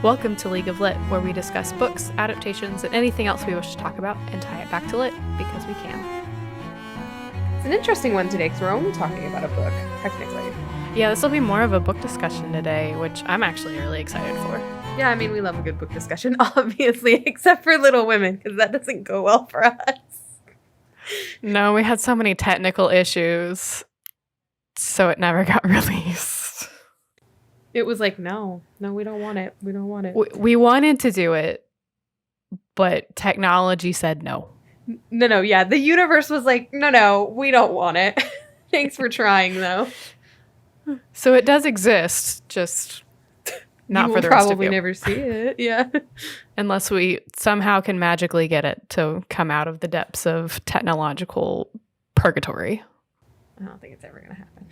Welcome to League of Lit, where we discuss books, adaptations, and anything else we wish to talk about and tie it back to lit, because we can. It's an interesting one today, because we're only talking about a book, technically. Yeah, this will be more of a book discussion today, which I'm actually really excited for. Yeah, I mean, we love a good book discussion, obviously, except for Little Women, because that doesn't go well for us. No, we had so many technical issues, so it never got released. It was like, no, we don't want it. We don't want it. We wanted to do it, but technology said no. No, yeah. The universe was like, no, we don't want it. Thanks for trying, though. So it does exist, just not for the rest of you. Probably never see it, yeah. Unless we somehow can magically get it to come out of the depths of technological purgatory. I don't think it's ever going to happen.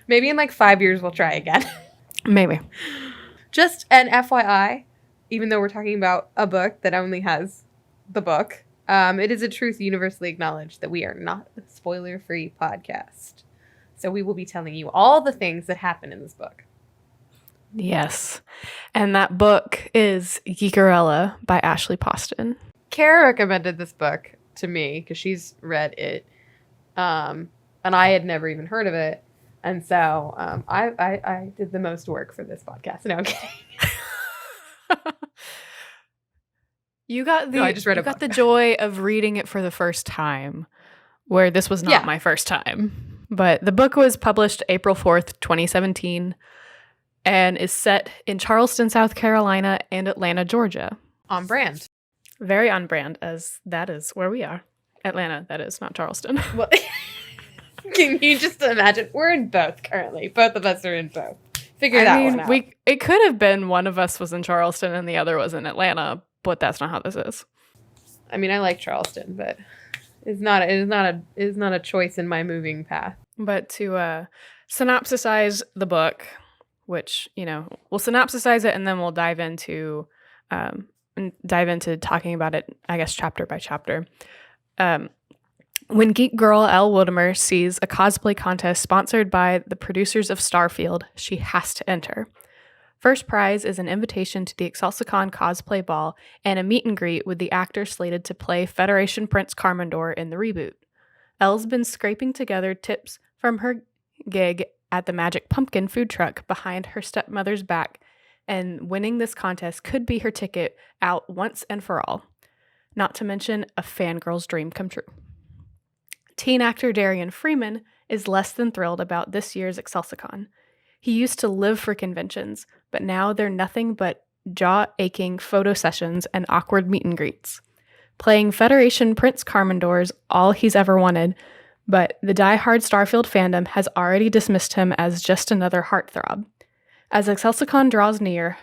Maybe in like 5 years we'll try again. Maybe. Just an FYI, even though we're talking about a book that only has the book, it is a truth universally acknowledged that we are not a spoiler-free podcast. So we will be telling you all the things that happen in this book. Yes. And that book is Geekerella by Ashley Poston. Kara recommended this book to me because she's read it. And I had never even heard of it. And so I did the most work for this podcast. No, I'm kidding. You got the joy of reading it for the first time, where this was not my first time. But the book was published April 4th, 2017, and is set in Charleston, South Carolina, and Atlanta, Georgia. On brand. Very on brand, as that is where we are. Atlanta, that is, not Charleston. Well, can you just imagine? We're in both currently. Both of us are in both. Figure that one out. It could have been one of us was in Charleston and the other was in Atlanta, but that's not how this is. I mean, I like Charleston, but it is not a choice in my moving path. But to synopsisize the book, which, we'll synopsisize it and then we'll dive into talking about it, I guess, chapter by chapter. When geek girl Elle Woodmer sees a cosplay contest sponsored by the producers of Starfield, she has to enter. First prize is an invitation to the Excelsior Cosplay Ball and a meet and greet with the actor slated to play Federation Prince Carmendor in the reboot. Elle's been scraping together tips from her gig at the Magic Pumpkin food truck behind her stepmother's back, and winning this contest could be her ticket out once and for all. Not to mention a fangirl's dream come true. Teen actor Darian Freeman is less than thrilled about this year's Excelsior. He used to live for conventions, but now they're nothing but jaw-aching photo sessions and awkward meet and greets. Playing Federation Prince Carmendor's all he's ever wanted, but the die-hard Starfield fandom has already dismissed him as just another heartthrob. As Excelsior draws near,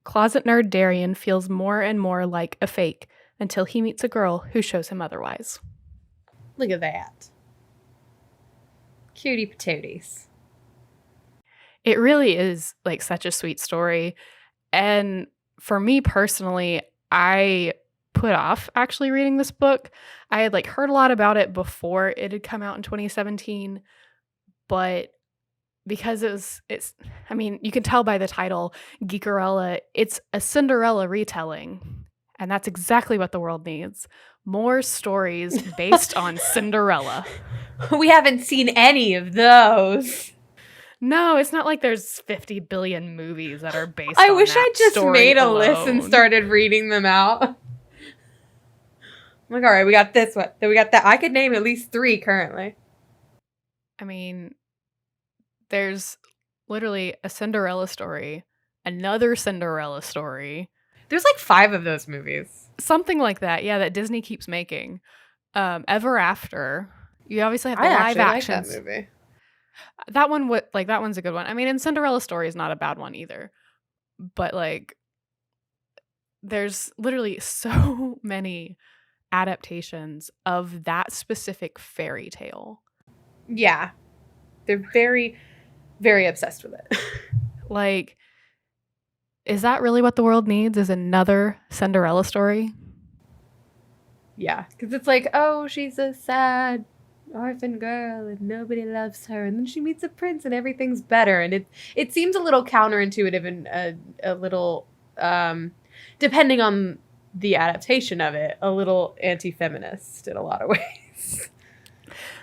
closet nerd Darian feels more and more like a fake until he meets a girl who shows him otherwise. Look at that. Cutie patooties. It really is like such a sweet story. And for me personally, I put off actually reading this book. I had heard a lot about it before it had come out in 2017, but because you can tell by the title, Geekerella, it's a Cinderella retelling. And that's exactly what the world needs. More stories based on Cinderella. We haven't seen any of those. No, it's not like there's 50 billion movies that are based on that. I wish I just made a list and alone. started reading them out. I'm like, all right, we got this one. Then we got that. I could name at least 3 currently. I mean, there's literally a Cinderella story, another Cinderella story. There's 5 of those movies. Something like that, yeah, that Disney keeps making. Ever After. You obviously have the live actions. I like that movie. That one that one's a good one. I mean, and Cinderella story is not a bad one either. But there's literally so many adaptations of that specific fairy tale. Yeah. They're very, very obsessed with it. Is that really what the world needs? Is another Cinderella story? Yeah, because it's she's a sad orphan girl and nobody loves her, and then she meets a prince and everything's better. And it seems a little counterintuitive and a little depending on the adaptation of it, a little anti-feminist in a lot of ways.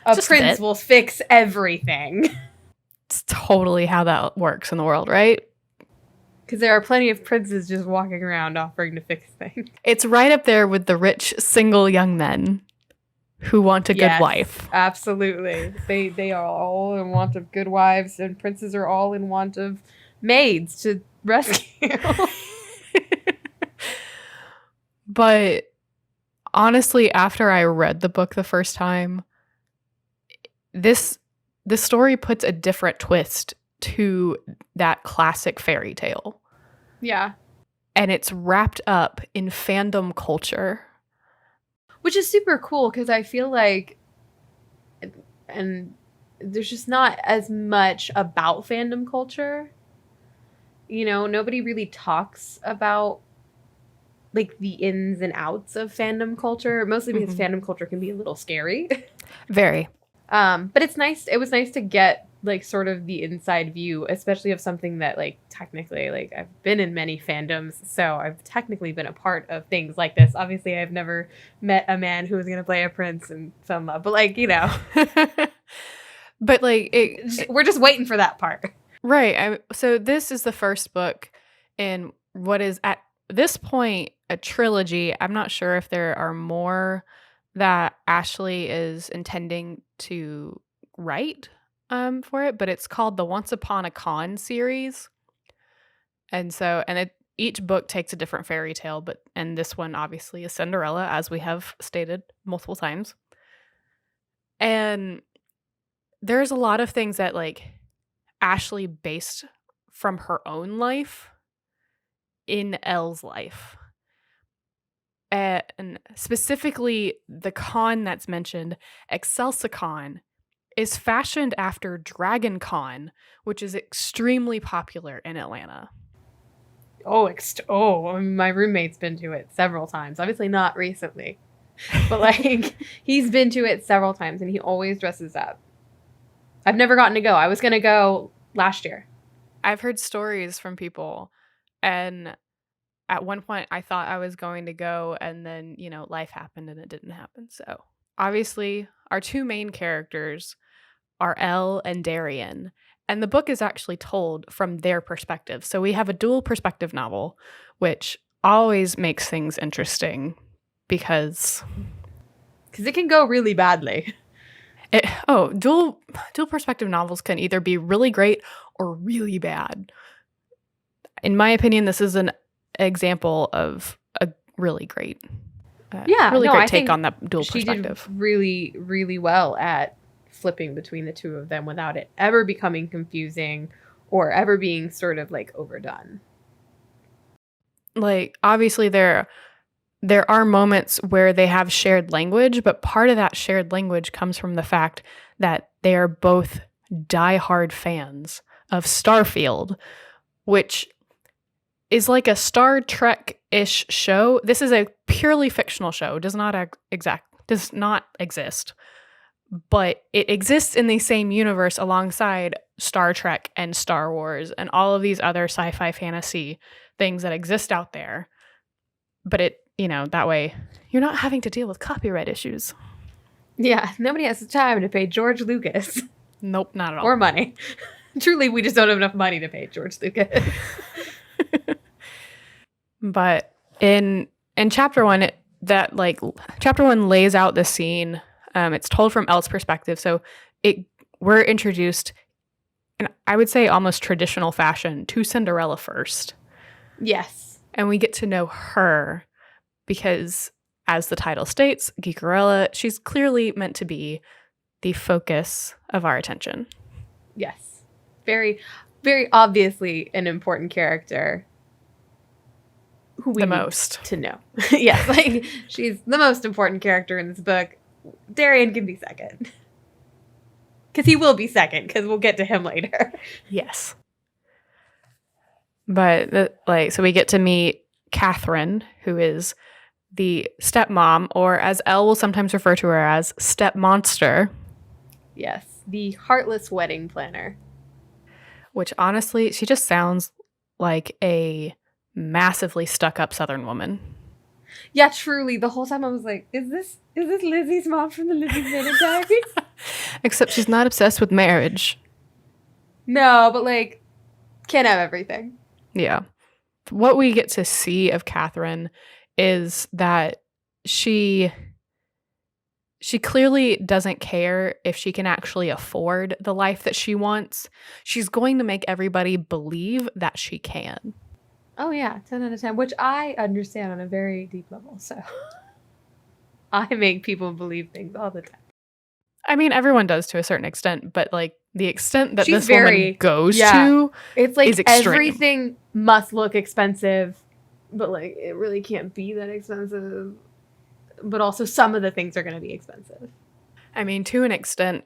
Just a prince bit. will fix everything. It's totally how that works in the world, right? Because there are plenty of princes just walking around offering to fix things. It's right up there with the rich, single young men who want a good wife. Absolutely. They are all in want of good wives, and princes are all in want of maids to rescue. But honestly, after I read the book the first time, this story puts a different twist to that classic fairy tale. Yeah. And it's wrapped up in fandom culture. Which is super cool because I feel like, and there's just not as much about fandom culture. You know, nobody really talks about like the ins and outs of fandom culture, mostly because fandom culture can be a little scary. Very. But it's nice. It was nice to get like sort of the inside view, especially of something that like technically, like I've been in many fandoms, so I've technically been a part of things like this. Obviously, I've never met a man who was going to play a prince and fell in love, but like, you know, but like we're just waiting for that part. Right. So this is the first book in what is at this point a trilogy. I'm not sure if there are more that Ashley is intending to write for it, but it's called the Once Upon a Con series. And so, each book takes a different fairy tale, and this one obviously is Cinderella, as we have stated multiple times. And there's a lot of things that like Ashley based from her own life in Elle's life. And specifically, the con that's mentioned, Excelsicon, is fashioned after Dragon Con, which is extremely popular in Atlanta. My roommate's been to it several times. Obviously not recently, but like he's been to it several times, and he always dresses up. I've never gotten to go. I was going to go last year. I've heard stories from people, and at one point I thought I was going to go, and then, you know, life happened and it didn't happen. So obviously our two main characters are Elle and Darian, and the book is actually told from their perspective. So we have a dual perspective novel, which always makes things interesting because it can go really badly. Dual perspective novels can either be really great or really bad. In my opinion, this is an example of a really great, take on that dual perspective. She did really, really well at flipping between the two of them without it ever becoming confusing or ever being sort of like overdone. Like, obviously there are moments where they have shared language, but part of that shared language comes from the fact that they are both diehard fans of Starfield, which is like a Star Trek-ish show. This is a purely fictional show. Does not exist, but it exists in the same universe alongside Star Trek and Star Wars and all of these other sci-fi fantasy things that exist out there. But it, you know, that way you're not having to deal with copyright issues. Yeah, nobody has the time to pay George Lucas. Nope, not at all. Or money. Truly, we just don't have enough money to pay George Lucas. But in chapter one, chapter one lays out the scene. It's told from Elle's perspective, so we're introduced in, I would say, almost traditional fashion to Cinderella first. Yes. And we get to know her because, as the title states, Geekerella, she's clearly meant to be the focus of our attention. Yes. Very, very obviously an important character. Who we need to know. Yes, like she's the most important character in this book. Darian can be second. Because he will be second, because we'll get to him later. Yes. But, so we get to meet Catherine, who is the stepmom, or as Elle will sometimes refer to her as, stepmonster. Yes, the heartless wedding planner. Which, honestly, she just sounds like a massively stuck-up Southern woman. Yeah, truly. The whole time I was like, is this Lizzie's mom from the Lizzie Bennet Diaries? Except she's not obsessed with marriage. No, but like, can't have everything. Yeah. What we get to see of Catherine is that she clearly doesn't care if she can actually afford the life that she wants. She's going to make everybody believe that she can. Oh yeah, 10 out of 10, which I understand on a very deep level. So I make people believe things all the time. I mean, everyone does to a certain extent, but like the extent that She's this woman goes to, it's like is extreme. everything must look expensive, but like it really can't be that expensive. But also some of the things are going to be expensive. I mean, to an extent,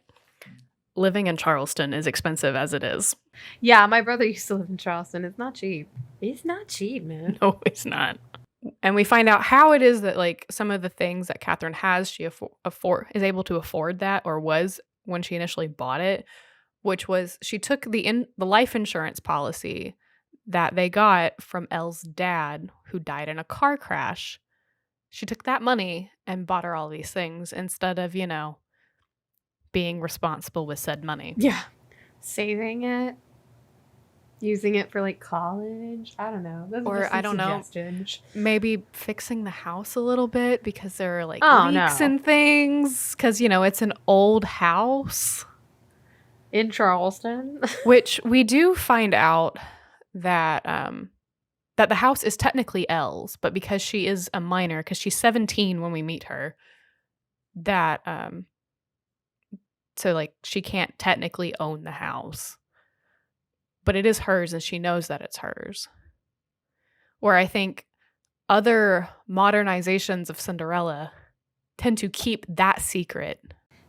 living in Charleston is expensive as it is. Yeah, my brother used to live in Charleston. It's not cheap. It's not cheap, man. No, it's not. And we find out how it is that like some of the things that Catherine has, she is able to afford that, or was when she initially bought it, which was she took the life insurance policy that they got from Elle's dad, who died in a car crash. She took that money and bought her all these things instead of, being responsible with said money. Yeah. Saving it. Using it for like college. I don't know. Those Or I don't know. Maybe fixing the house a little bit because there are like leaks and things. Because, it's an old house. In Charleston. Which we do find out that that the house is technically Elle's, but because she is a minor, because she's 17 when we meet her, that so like she can't technically own the house. But it is hers and she knows that it's hers. Where I think other modernizations of Cinderella tend to keep that secret.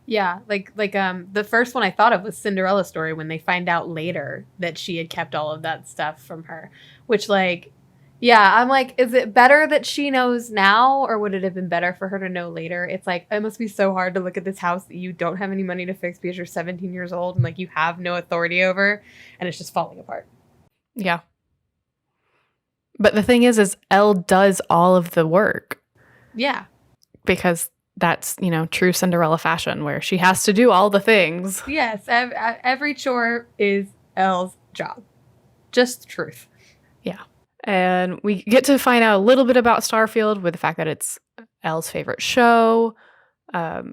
Yeah, like the first one I thought of was Cinderella story, when they find out later that she had kept all of that stuff from her, which I'm like, is it better that she knows now, or would it have been better for her to know later? It's like, it must be so hard to look at this house that you don't have any money to fix because you're 17 years old and like you have no authority over, and it's just falling apart. Yeah. But the thing is Elle does all of the work. Yeah. Because that's, true Cinderella fashion, where she has to do all the things. Yes, every chore is Elle's job. Just truth. Yeah. And we get to find out a little bit about Starfield with the fact that it's Elle's favorite show. But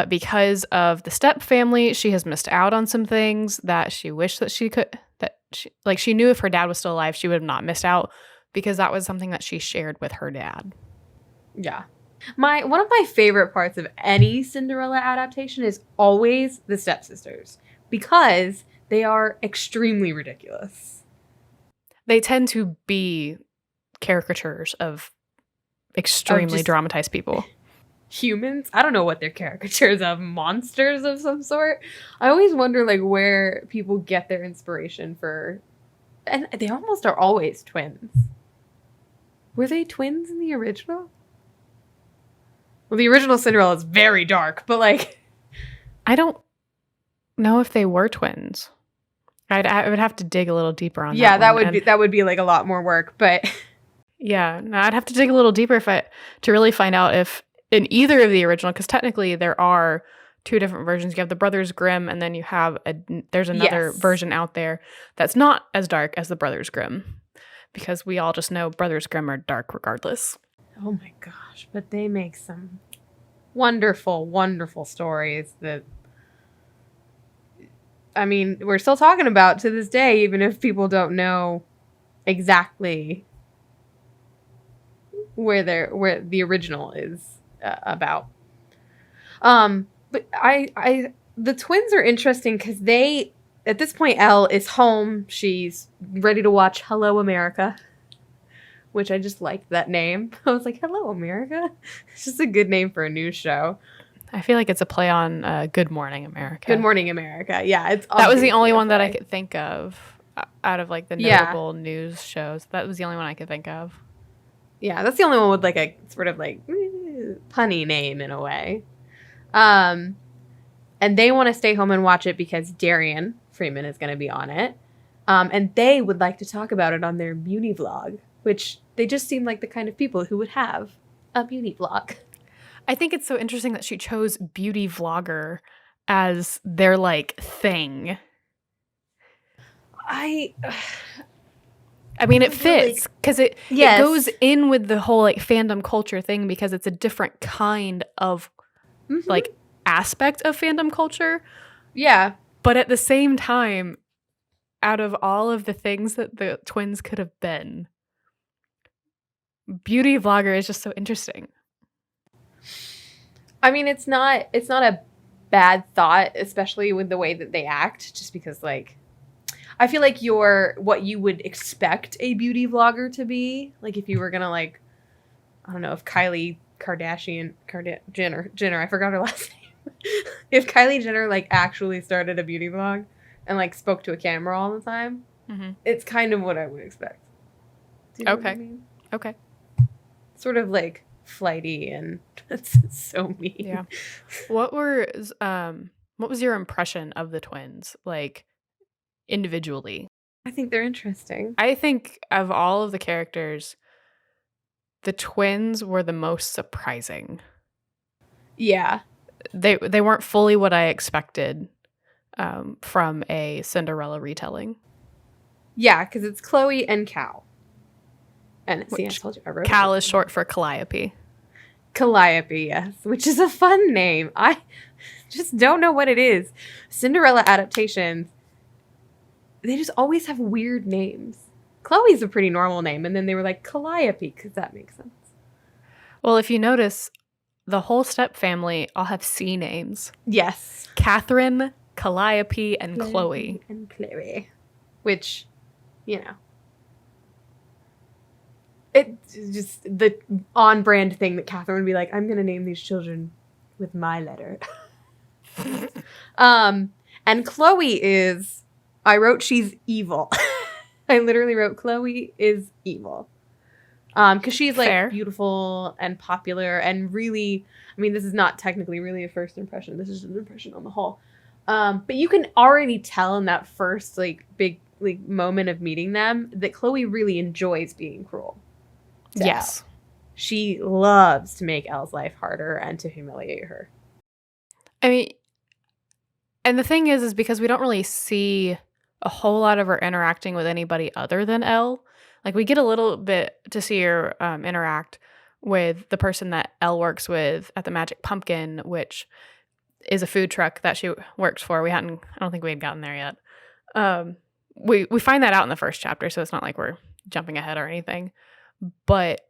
because of the step family, she has missed out on some things that she wished that she could, she knew if her dad was still alive, she would have not missed out, because that was something that she shared with her dad. Yeah. One of my favorite parts of any Cinderella adaptation is always the stepsisters, because they are extremely ridiculous. They tend to be caricatures of extremely dramatized people. Humans? I don't know what they're caricatures of. Monsters of some sort? I always wonder where people get their inspiration for... And they almost are always twins. Were they twins in the original? Well, the original Cinderella is very dark, but I don't know if they were twins. I would have to dig a little deeper on that. Yeah, that would be a lot more work, but yeah, no, I'd have to dig a little deeper to really find out if in either of the original, because technically there are two different versions. You have the Brothers Grimm, and then you have there's another version out there that's not as dark as the Brothers Grimm, because we all just know Brothers Grimm are dark regardless. Oh my gosh, but they make some wonderful, wonderful stories that, I mean, we're still talking about to this day, even if people don't know exactly where the original is about. But the twins are interesting because at this point, Elle is home. She's ready to watch Hello America, which I just liked that name. I was like, Hello America? It's just a good name for a news show. I feel like it's a play on Good Morning America. Good Morning America. Yeah. That was the only one that I could think of out of the notable news shows. That was the only one I could think of. Yeah, that's the only one with a sort of punny name in a way. And they want to stay home and watch it because Darian Freeman is going to be on it. And they would like to talk about it on their beauty vlog, which they just seem like the kind of people who would have a beauty vlog. I think it's so interesting that she chose beauty vlogger as their like thing. I mean, it fits because it goes in with the whole like fandom culture thing because it's a different kind of like aspect of fandom culture. Yeah. But at the same time, out of all of the things that the twins could have been, beauty vlogger is just so interesting. I mean, it's not a bad thought, especially with the way that they act, just because like I feel like you're what you would expect a beauty vlogger to be. Like if you were gonna like, I don't know, if Kylie Jenner, I forgot her last name. If Kylie Jenner like actually started a beauty vlog and like spoke to a camera all the time, it's kind of what I would expect. Do you know what I mean? Okay. Sort of like flighty and that's so mean. Yeah. What was your impression of the twins? Like individually? I think they're interesting. I think of all of the characters, the twins were the most surprising. Yeah. They weren't fully what I expected from a Cinderella retelling. Yeah, because it's Chloe and Cal. And see, I told you I wrote Cal is short for Calliope. Calliope, yes, which is a fun name. I just don't know what it is. Cinderella adaptations, they just always have weird names. Chloe's a pretty normal name, and then they were like Calliope because that makes sense. Well, if you notice, the whole step family all have C names. Yes. Catherine, Calliope, and Chloe. And Chloe. Which, you know. It's just the on-brand thing that Catherine would be like, I'm going to name these children with my letter. And Chloe is, I wrote she's evil. I literally wrote Chloe is evil. Because she's like Fair. Beautiful and popular and really, I mean, this is not technically really a first impression. This is an impression on the whole. But you can already tell in that first like big like moment of meeting them that Chloe really enjoys being cruel. Yes. Elle. She loves to make Elle's life harder and to humiliate her. I mean, and the thing is because we don't really see a whole lot of her interacting with anybody other than Elle. Like we get a little bit to see her interact with the person that Elle works with at the Magic Pumpkin, which is a food truck that she works for. I don't think we had gotten there yet. We find that out in the first chapter, so it's not like we're jumping ahead or anything. But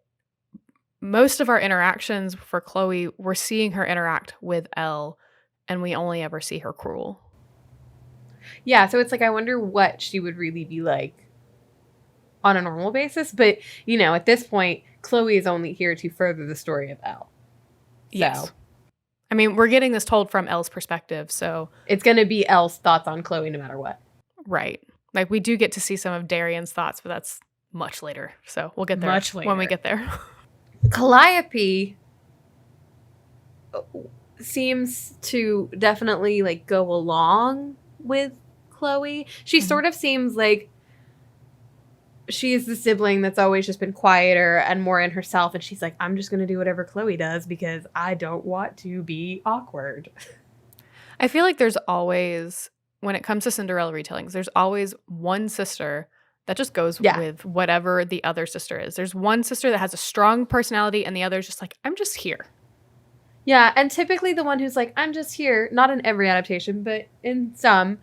most of our interactions for Chloe, we're seeing her interact with Elle, and we only ever see her cruel. Yeah, so it's like I wonder what she would really be like on a normal basis. But, you know, at this point, Chloe is only here to further the story of Elle. Yes. I mean, we're getting this told from Elle's perspective, so it's going to be Elle's thoughts on Chloe no matter what. Right. Like, we do get to see some of Darian's thoughts, but that's much later. So we'll get there much later. When we get there. Calliope seems to definitely, like, go along with Chloe. She sort of seems like she's the sibling that's always just been quieter and more in herself. And she's like, I'm just going to do whatever Chloe does because I don't want to be awkward. I feel like there's always, when it comes to Cinderella retellings, there's always one sister that just goes with whatever the other sister is. There's one sister that has a strong personality and the other's just like, I'm just here. Yeah, and typically the one who's like, I'm just here, not in every adaptation, but in some,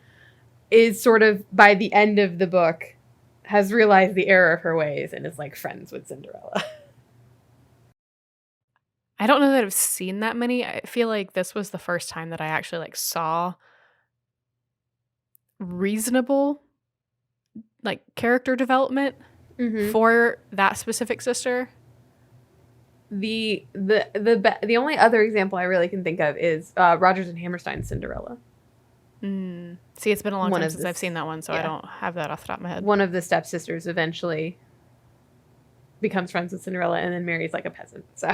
is sort of, by the end of the book, has realized the error of her ways and is like friends with Cinderella. I don't know that I've seen that many. I feel like this was the first time that I actually like saw reasonable like character development for that specific sister. The only other example I really can think of is Rodgers and Hammerstein's Cinderella. See, it's been a long time since I've seen that one, so I don't have that off the top of my head. One of the stepsisters eventually becomes friends with Cinderella and then marries like a peasant. So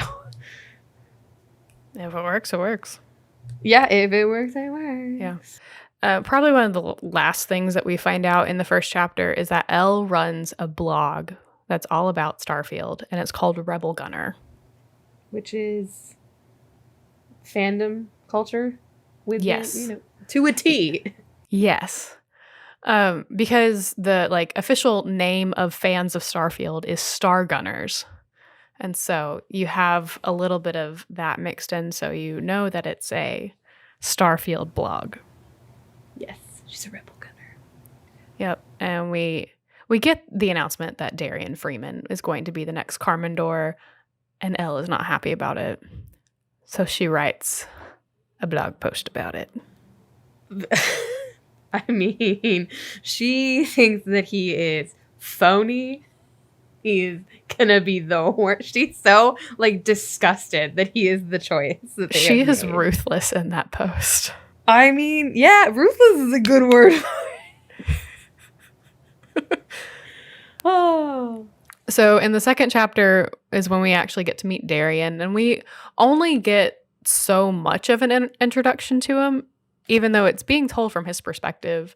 if it works, it works. Yeah, if it works, it works. Yeah. Probably one of the last things that we find out in the first chapter is that Elle runs a blog that's all about Starfield, and it's called Rebel Gunner. Which is fandom culture with Yes. to a T. Yes. Because the official name of fans of Starfield is Star Gunners. And so you have a little bit of that mixed in, so you know that it's a Starfield blog. Yes, she's a rebel gunner. Yep. And we get the announcement that Darian Freeman is going to be the next Carmendor, and Elle is not happy about it. So she writes a blog post about it. I mean, she thinks that he is phony. He's gonna be the worst. She's so disgusted that he is the choice that they She have is made. ruthless in that post. I mean, yeah, ruthless is a good word. Oh. So in the second chapter is when we actually get to meet Darian, and we only get so much of an introduction to him, even though it's being told from his perspective.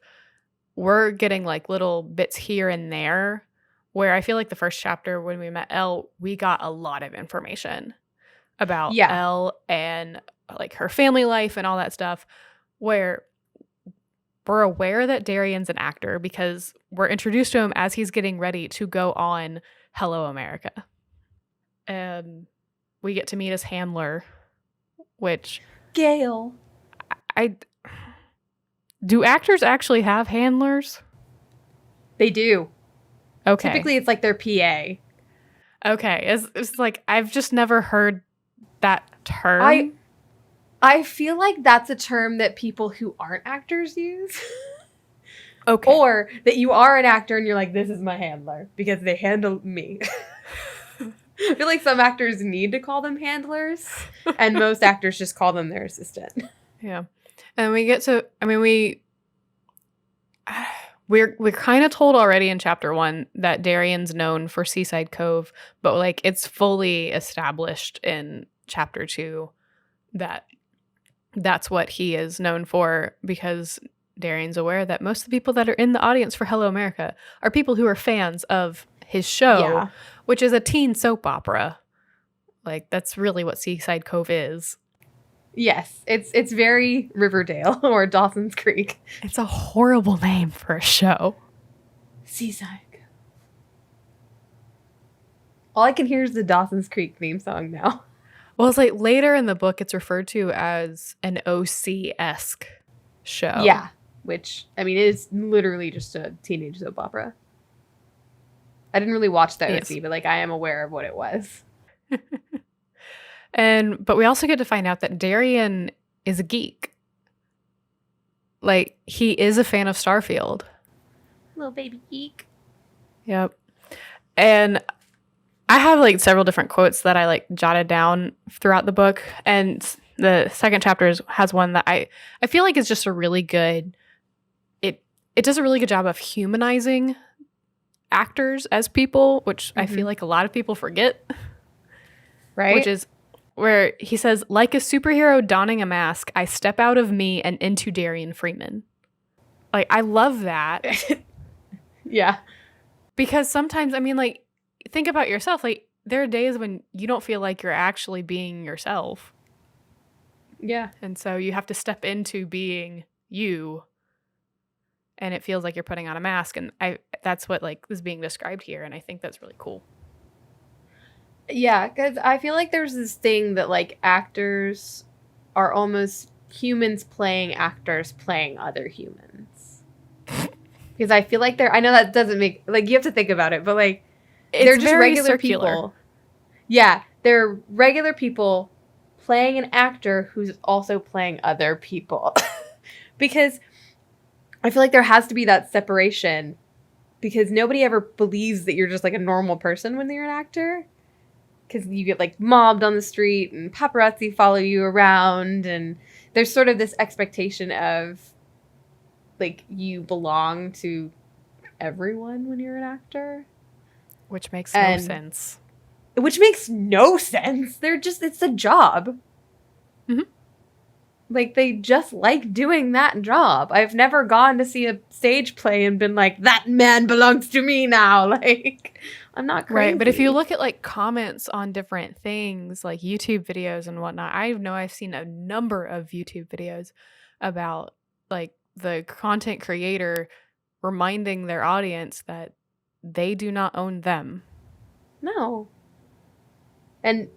We're getting little bits here and there, where I feel like the first chapter when we met Elle, we got a lot of information about Elle and her family life and all that stuff, where we're aware that Darian's an actor because we're introduced to him as he's getting ready to go on Hello America. And we get to meet his handler, which... Gail. Do actors actually have handlers? They do. Okay. Typically, it's their PA. Okay. It's I've just never heard that term. I feel like that's a term that people who aren't actors use. Okay. Or that you are an actor and you're like, this is my handler because they handle me. I feel like some actors need to call them handlers, and most actors just call them their assistant. Yeah. And we get to, we're kind of told already in chapter 1 that Darian's known for Seaside Cove, but it's fully established in chapter 2 that that's what he is known for, because Darian's aware that most of the people that are in the audience for Hello America are people who are fans of his show, which is a teen soap opera. That's really what Seaside Cove is. Yes, it's very Riverdale or Dawson's Creek. It's a horrible name for a show. Seaside. All I can hear is the Dawson's Creek theme song now. Well, it's later in the book, it's referred to as an OC-esque show. Yeah, which, is literally just a teenage soap opera. I didn't really watch the OC, but I am aware of what it was. But we also get to find out that Darian is a geek. He is a fan of Starfield. Little baby geek. Yep. And I have several different quotes that I jotted down throughout the book, and the second chapter has one that I feel is just a really good. It does a really good job of humanizing actors as people, which I feel a lot of people forget. Right. Which is where he says, like a superhero donning a mask, I step out of me and into Darian Freeman. I love that. Yeah. Because sometimes, think about yourself. There are days when you don't feel like you're actually being yourself. Yeah. And so you have to step into being you. And it feels like you're putting on a mask. And that's what is being described here. And I think that's really cool. Yeah, because I feel there's this thing that actors are almost humans playing actors playing other humans. Because I feel I know that doesn't make, you have to think about it, but they're just regular circular people. Yeah, they're regular people playing an actor who's also playing other people. Because I feel there has to be that separation, because nobody ever believes that you're just a normal person when you're an actor. Because you get mobbed on the street and paparazzi follow you around, and there's sort of this expectation of you belong to everyone when you're an actor, which makes no sense. Which makes no sense. It's a job. Mm-hmm. Like, they just like doing that job. I've never gone to see a stage play and been like, that man belongs to me now. Like, I'm not crazy. Right, but if you look at like comments on different things, like YouTube videos and whatnot, I know I've seen a number of YouTube videos about like the content creator reminding their audience that they do not own them. No. And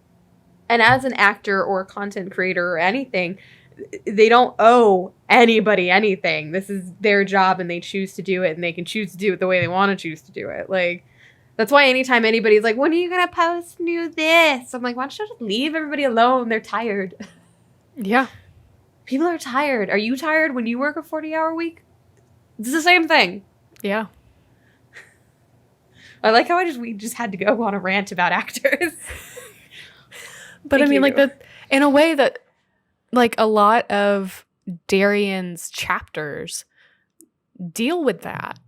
as an actor or a content creator or anything, they don't owe anybody anything. This is their job and they choose to do it, and they can choose to do it the way they want to choose to do it. Like, that's why anytime anybody's like, when are you going to post new this? I'm like, why don't you just leave everybody alone? They're tired. Yeah. People are tired. Are you tired when you work a 40-hour week? It's the same thing. Yeah. I like how we just had to go on a rant about actors. But I mean, like, in a way that, like, a lot of Darian's chapters deal with that.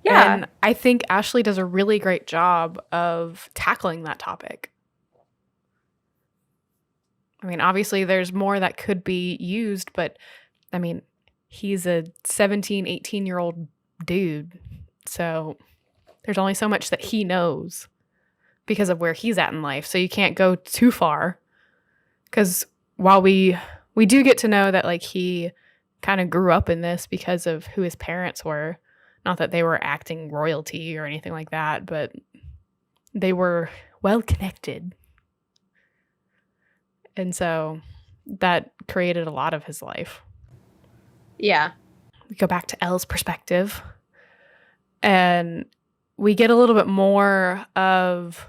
Yeah. And I think Ashley does a really great job of tackling that topic. I mean, obviously there's more that could be used, but I mean, he's a 17, 18-year-old dude. So there's only so much that he knows because of where he's at in life. So you can't go too far. Because while we do get to know that, like, he kind of grew up in this because of who his parents were. Not that they were acting royalty or anything like that, but they were well connected. And so that created a lot of his life. Yeah. We go back to Elle's perspective, and we get a little bit more of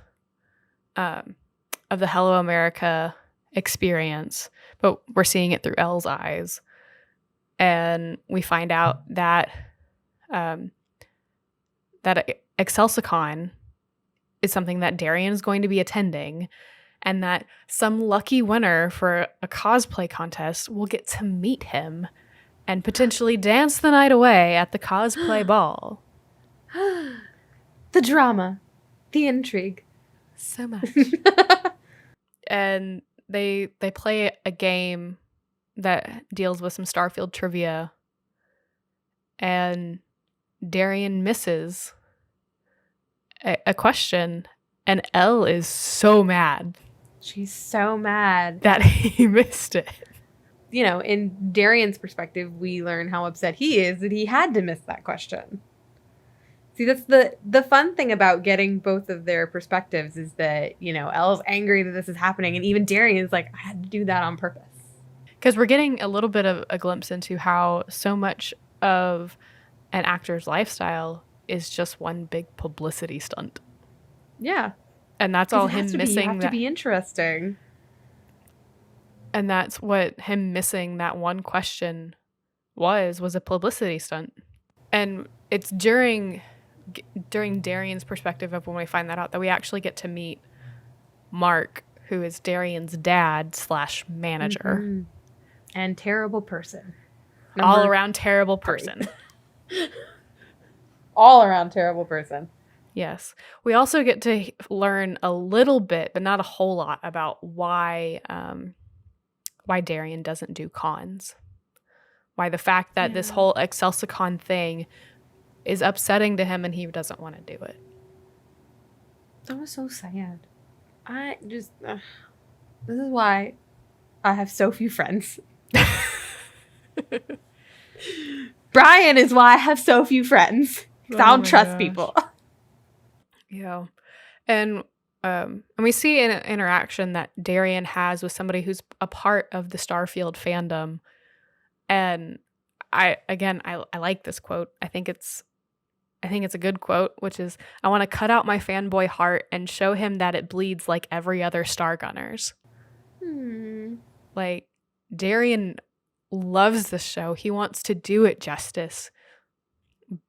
the Hello America experience, but we're seeing it through Elle's eyes. And we find out that that Excelsicon is something that Darian is going to be attending, and that some lucky winner for a cosplay contest will get to meet him and potentially dance the night away at the cosplay ball. The drama, the intrigue. So much. And they play a game that deals with some Starfield trivia, and Darian misses a question, and Elle is so mad. She's so mad that he missed it. You know, in Darian's perspective, we learn how upset he is that he had to miss that question. See, that's the fun thing about getting both of their perspectives is that, you know, Elle's angry that this is happening, and even Darian's like, I had to do that on purpose. Because we're getting a little bit of a glimpse into how so much of an actor's lifestyle is just one big publicity stunt. Yeah. And that's all him missing. You have to be interesting. And that's what him missing that one question was a publicity stunt. And it's during Darian's perspective of when we find that out that we actually get to meet Mark, who is Darian's dad / manager. Mm-hmm. And terrible person. All around terrible person. All around terrible person. Yes. We also get to learn a little bit, but not a whole lot, about why Darian doesn't do cons. Why the fact that this whole Excelsicon thing is upsetting to him and he doesn't want to do it. That was so sad. I just... this is why I have so few friends. Brian is why I have so few friends. Because I don't trust people. Yeah. And we see an interaction that Darian has with somebody who's a part of the Starfield fandom. And I like this quote. I think it's a good quote, which is, I want to cut out my fanboy heart and show him that it bleeds like every other Stargunners. Like, Darian loves the show. He wants to do it justice.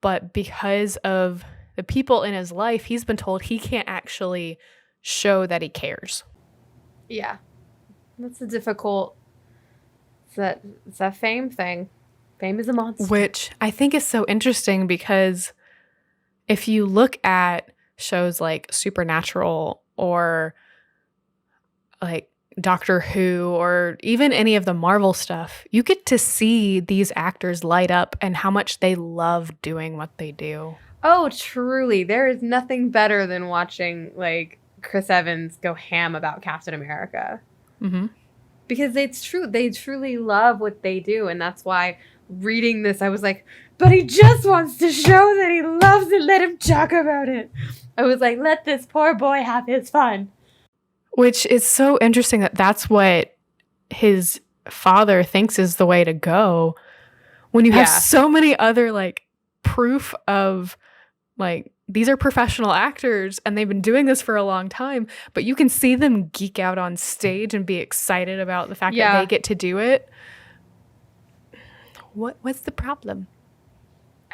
But because of the people in his life, he's been told he can't actually show that he cares. Yeah. That's a difficult... It's that fame thing. Fame is a monster. Which I think is so interesting because if you look at shows like Supernatural or like Doctor Who or even any of the Marvel stuff, you get to see these actors light up and how much they love doing what they do. Oh, truly. There is nothing better than watching, like, Chris Evans go ham about Captain America. Mm-hmm. Because it's true. They truly love what they do. And that's why reading this, I was like, but he just wants to show that he loves it. Let him talk about it. I was like, let this poor boy have his fun. Which is so interesting that that's what his father thinks is the way to go. When you have so many other, like, proof of, like, these are professional actors and they've been doing this for a long time, but you can see them geek out on stage and be excited about the fact that they get to do it. What's the problem?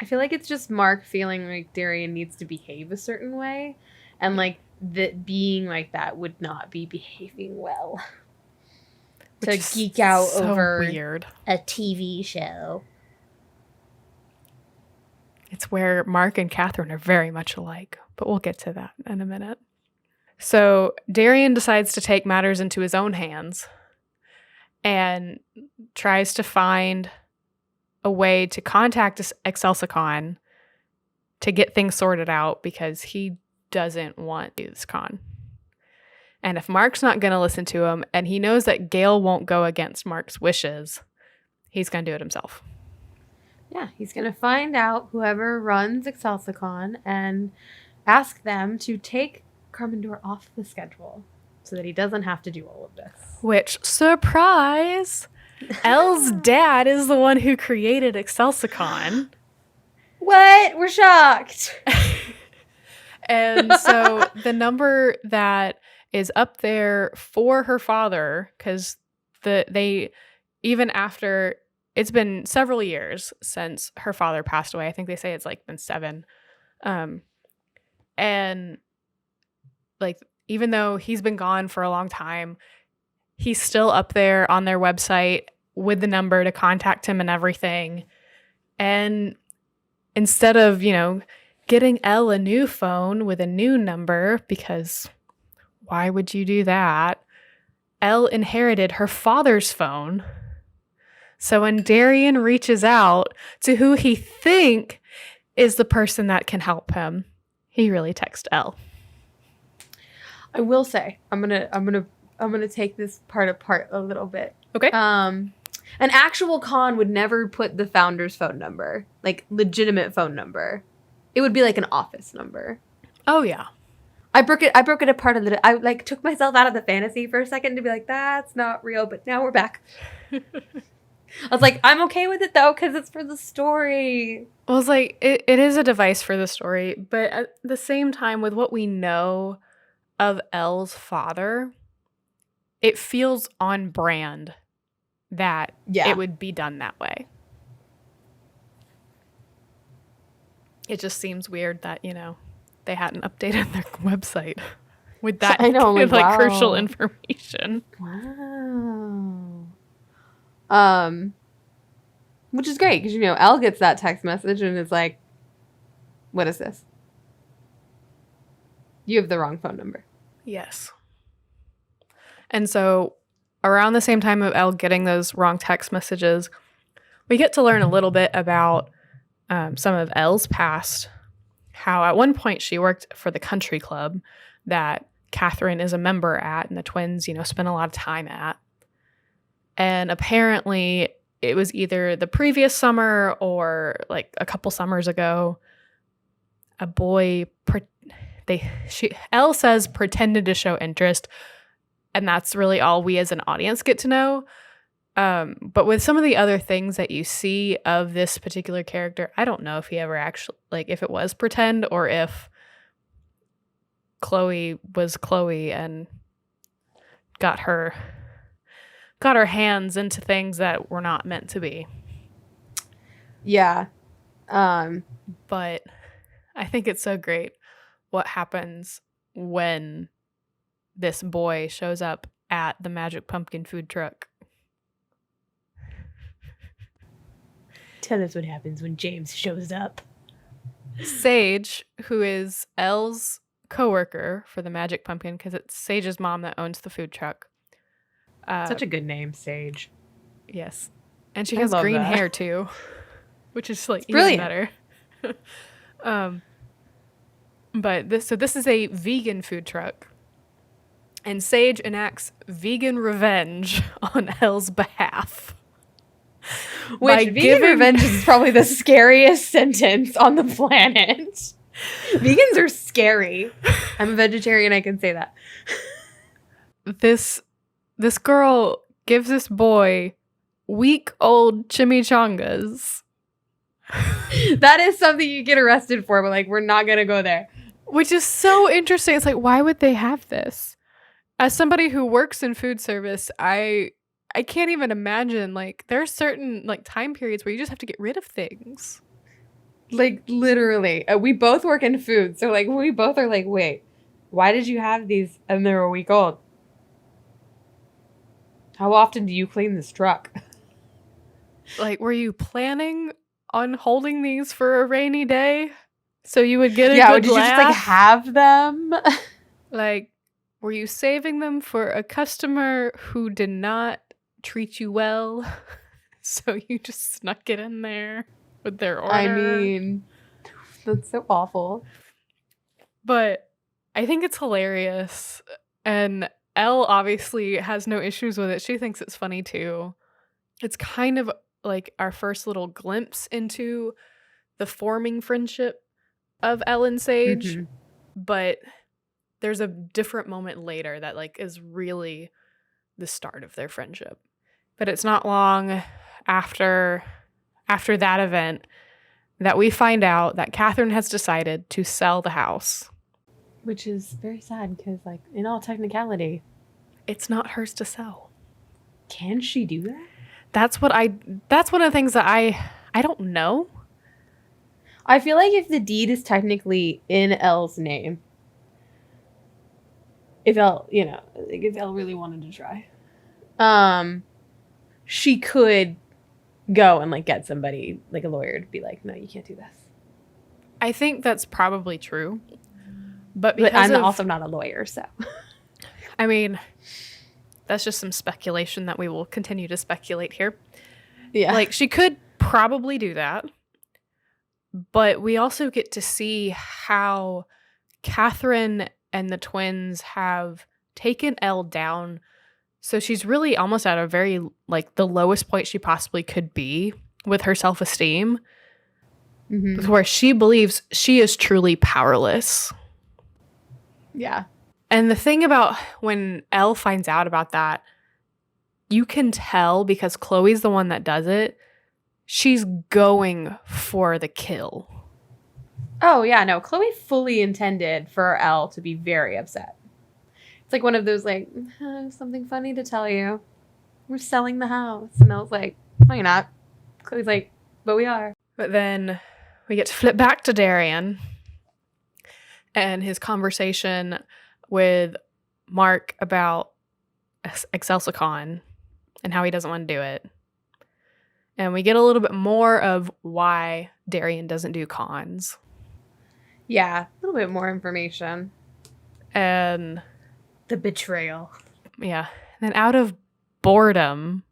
I feel like it's just Mark feeling like Darian needs to behave a certain way, and like that being like that would not be behaving well. To geek out over weird. A TV show. It's where Mark and Catherine are very much alike, but we'll get to that in a minute. So Darian decides to take matters into his own hands and tries to find a way to contact Excelsicon to get things sorted out because he doesn't want to do this con. And if Mark's not going to listen to him, and he knows that Gale won't go against Mark's wishes, he's going to do it himself. Yeah, he's going to find out whoever runs Excelsicon and ask them to take Carmendor off the schedule so that he doesn't have to do all of this. Which, surprise, Elle's dad is the one who created Excelsicon. What? We're shocked. And so the number that is up there for her father, because they even after it's been several years since her father passed away. I think they say it's like been 7. And like, even though he's been gone for a long time, he's still up there on their website with the number to contact him and everything. And instead of, getting Elle a new phone with a new number, because why would you do that? Elle inherited her father's phone. So when Darian reaches out to who he think is the person that can help him, he really texts Elle. I will say, I'm gonna take this part apart a little bit. Okay. An actual con would never put the founder's phone number, like legitimate phone number. It would be like an office number. Oh yeah. I broke it apart a little. I like took myself out of the fantasy for a second to be like, that's not real, but now we're back. I was like, I'm okay with it though, because it's for the story. Well, it's like, it is a device for the story, but at the same time, with what we know of Elle's father, it feels on brand that it would be done that way. It just seems weird that, they hadn't updated their website with that crucial information. Wow. Which is great because Elle gets that text message and is like, "What is this? You have the wrong phone number." Yes. And so around the same time of Elle getting those wrong text messages, we get to learn a little bit about some of Elle's past. How at one point she worked for the country club that Catherine is a member at and the twins, spend a lot of time at. And apparently it was either the previous summer or like a couple summers ago, a boy, Elle says pretended to show interest, and that's really all we as an audience get to know. But with some of the other things that you see of this particular character, I don't know if he ever actually, if it was pretend or if Chloe was Chloe and got her hands into things that were not meant to be. Yeah. But I think it's so great what happens when this boy shows up at the Magic Pumpkin food truck. Tell us what happens when James shows up. Sage, who is Elle's coworker for the Magic Pumpkin, because it's Sage's mom that owns the food truck, Such a good name, Sage. Yes. And she I has love green that. hair too, which is like even Brilliant. better. But this is a vegan food truck. And Sage enacts vegan revenge on Elle's behalf. Which vegan revenge is probably the scariest sentence on the planet. Vegans are scary. I'm a vegetarian, I can say that. This girl gives this boy week-old chimichangas. That is something you get arrested for, but like we're not gonna go there. Which is so interesting. It's like, why would they have this? As somebody who works in food service, I can't even imagine, like, there are certain like time periods where you just have to get rid of things. Like literally. We both work in food, so like we both are like, wait, why did you have these and they're a week old? How often do you clean this truck? Like, were you planning on holding these for a rainy day so you would get a good would you laugh? just like have them? Like, were you saving them for a customer who did not treat you well, so you just snuck it in there with their order? I mean, that's so awful. But I think it's hilarious, and Elle obviously has no issues with it. She thinks it's funny too. It's kind of like our first little glimpse into the forming friendship of Elle and Sage, but there's a different moment later that like is really the start of their friendship. But it's not long after that event that we find out that Catherine has decided to sell the house. Which is very sad because, like, in all technicality, it's not hers to sell. Can she do that? That's one of the things that I don't know. I feel like if the deed is technically in Elle's name, if Elle, if Elle really wanted to try, she could go and like get somebody, like a lawyer, to be like, no, you can't do this. I think that's probably true. But I'm also not a lawyer, so. I mean, that's just some speculation that we will continue to speculate here. Yeah. Like, she could probably do that. But we also get to see how Catherine and the twins have taken Elle down. So she's really almost at a very, like, the lowest point she possibly could be with her self-esteem. Mm-hmm. Where she believes she is truly powerless. Yeah. And the thing about when Elle finds out about that, you can tell because Chloe's the one that does it. She's going for the kill. Oh, yeah, no. Chloe fully intended for Elle to be very upset. It's like one of those, like, I have something funny to tell you. We're selling the house. And Elle's like, no, you're not. Chloe's like, but we are. But then we get to flip back to Darian and his conversation with Mark about Excelsicon and how he doesn't want to do it. And we get a little bit more of why Darian doesn't do cons. Yeah, a little bit more information. And the betrayal. Yeah. And then out of boredom,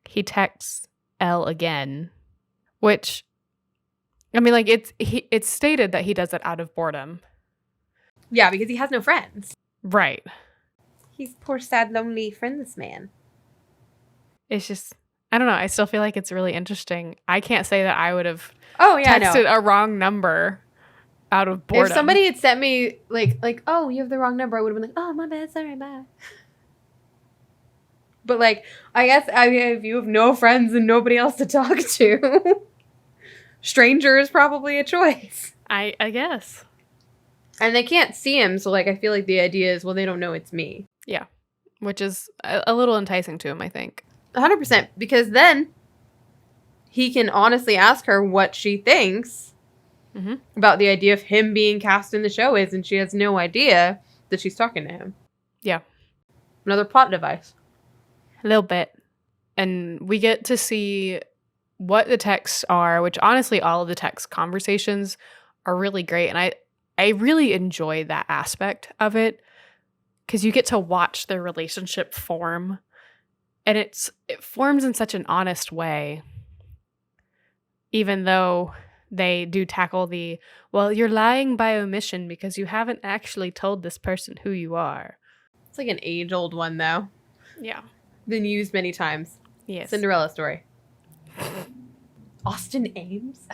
he texts Elle again, which, I mean, like, it's stated that he does it out of boredom. Yeah, because he has no friends. Right. He's poor, sad, lonely, friendless man. It's just, I don't know. I still feel like it's really interesting. I can't say that I would have texted a wrong number out of boredom. If somebody had sent me, like, oh, you have the wrong number, I would have been like, oh, my bad, sorry, bye. But, like, I guess if you have no friends and nobody else to talk to, stranger is probably a choice. I guess. And they can't see him, so, like, I feel like the idea is, well, they don't know it's me. Yeah, which is a little enticing to him, I think. 100%, because then he can honestly ask her what she thinks about the idea of him being cast in the show is, and she has no idea that she's talking to him. Yeah. Another plot device. A little bit. And we get to see what the texts are, which honestly, all of the text conversations are really great. And I really enjoy that aspect of it because you get to watch their relationship form, and it forms in such an honest way, even though they do tackle well, you're lying by omission because you haven't actually told this person who you are. It's like an age-old one, though. Yeah. Been used many times. Yes. Cinderella story. Austin Ames?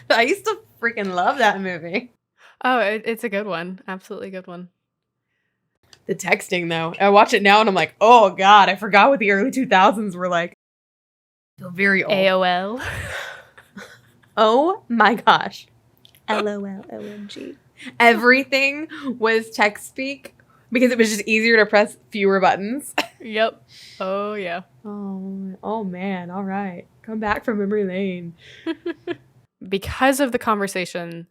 I used to freaking love that movie. Oh, it's a good one. Absolutely good one. The texting, though. I watch it now and I'm like, oh, God, I forgot what the early 2000s were like. I feel very old. AOL. Oh, my gosh. LOL, OMG. Everything was text speak because it was just easier to press fewer buttons. Yep. Oh, yeah. Oh, man. All right. Come back from memory lane. Because of the conversation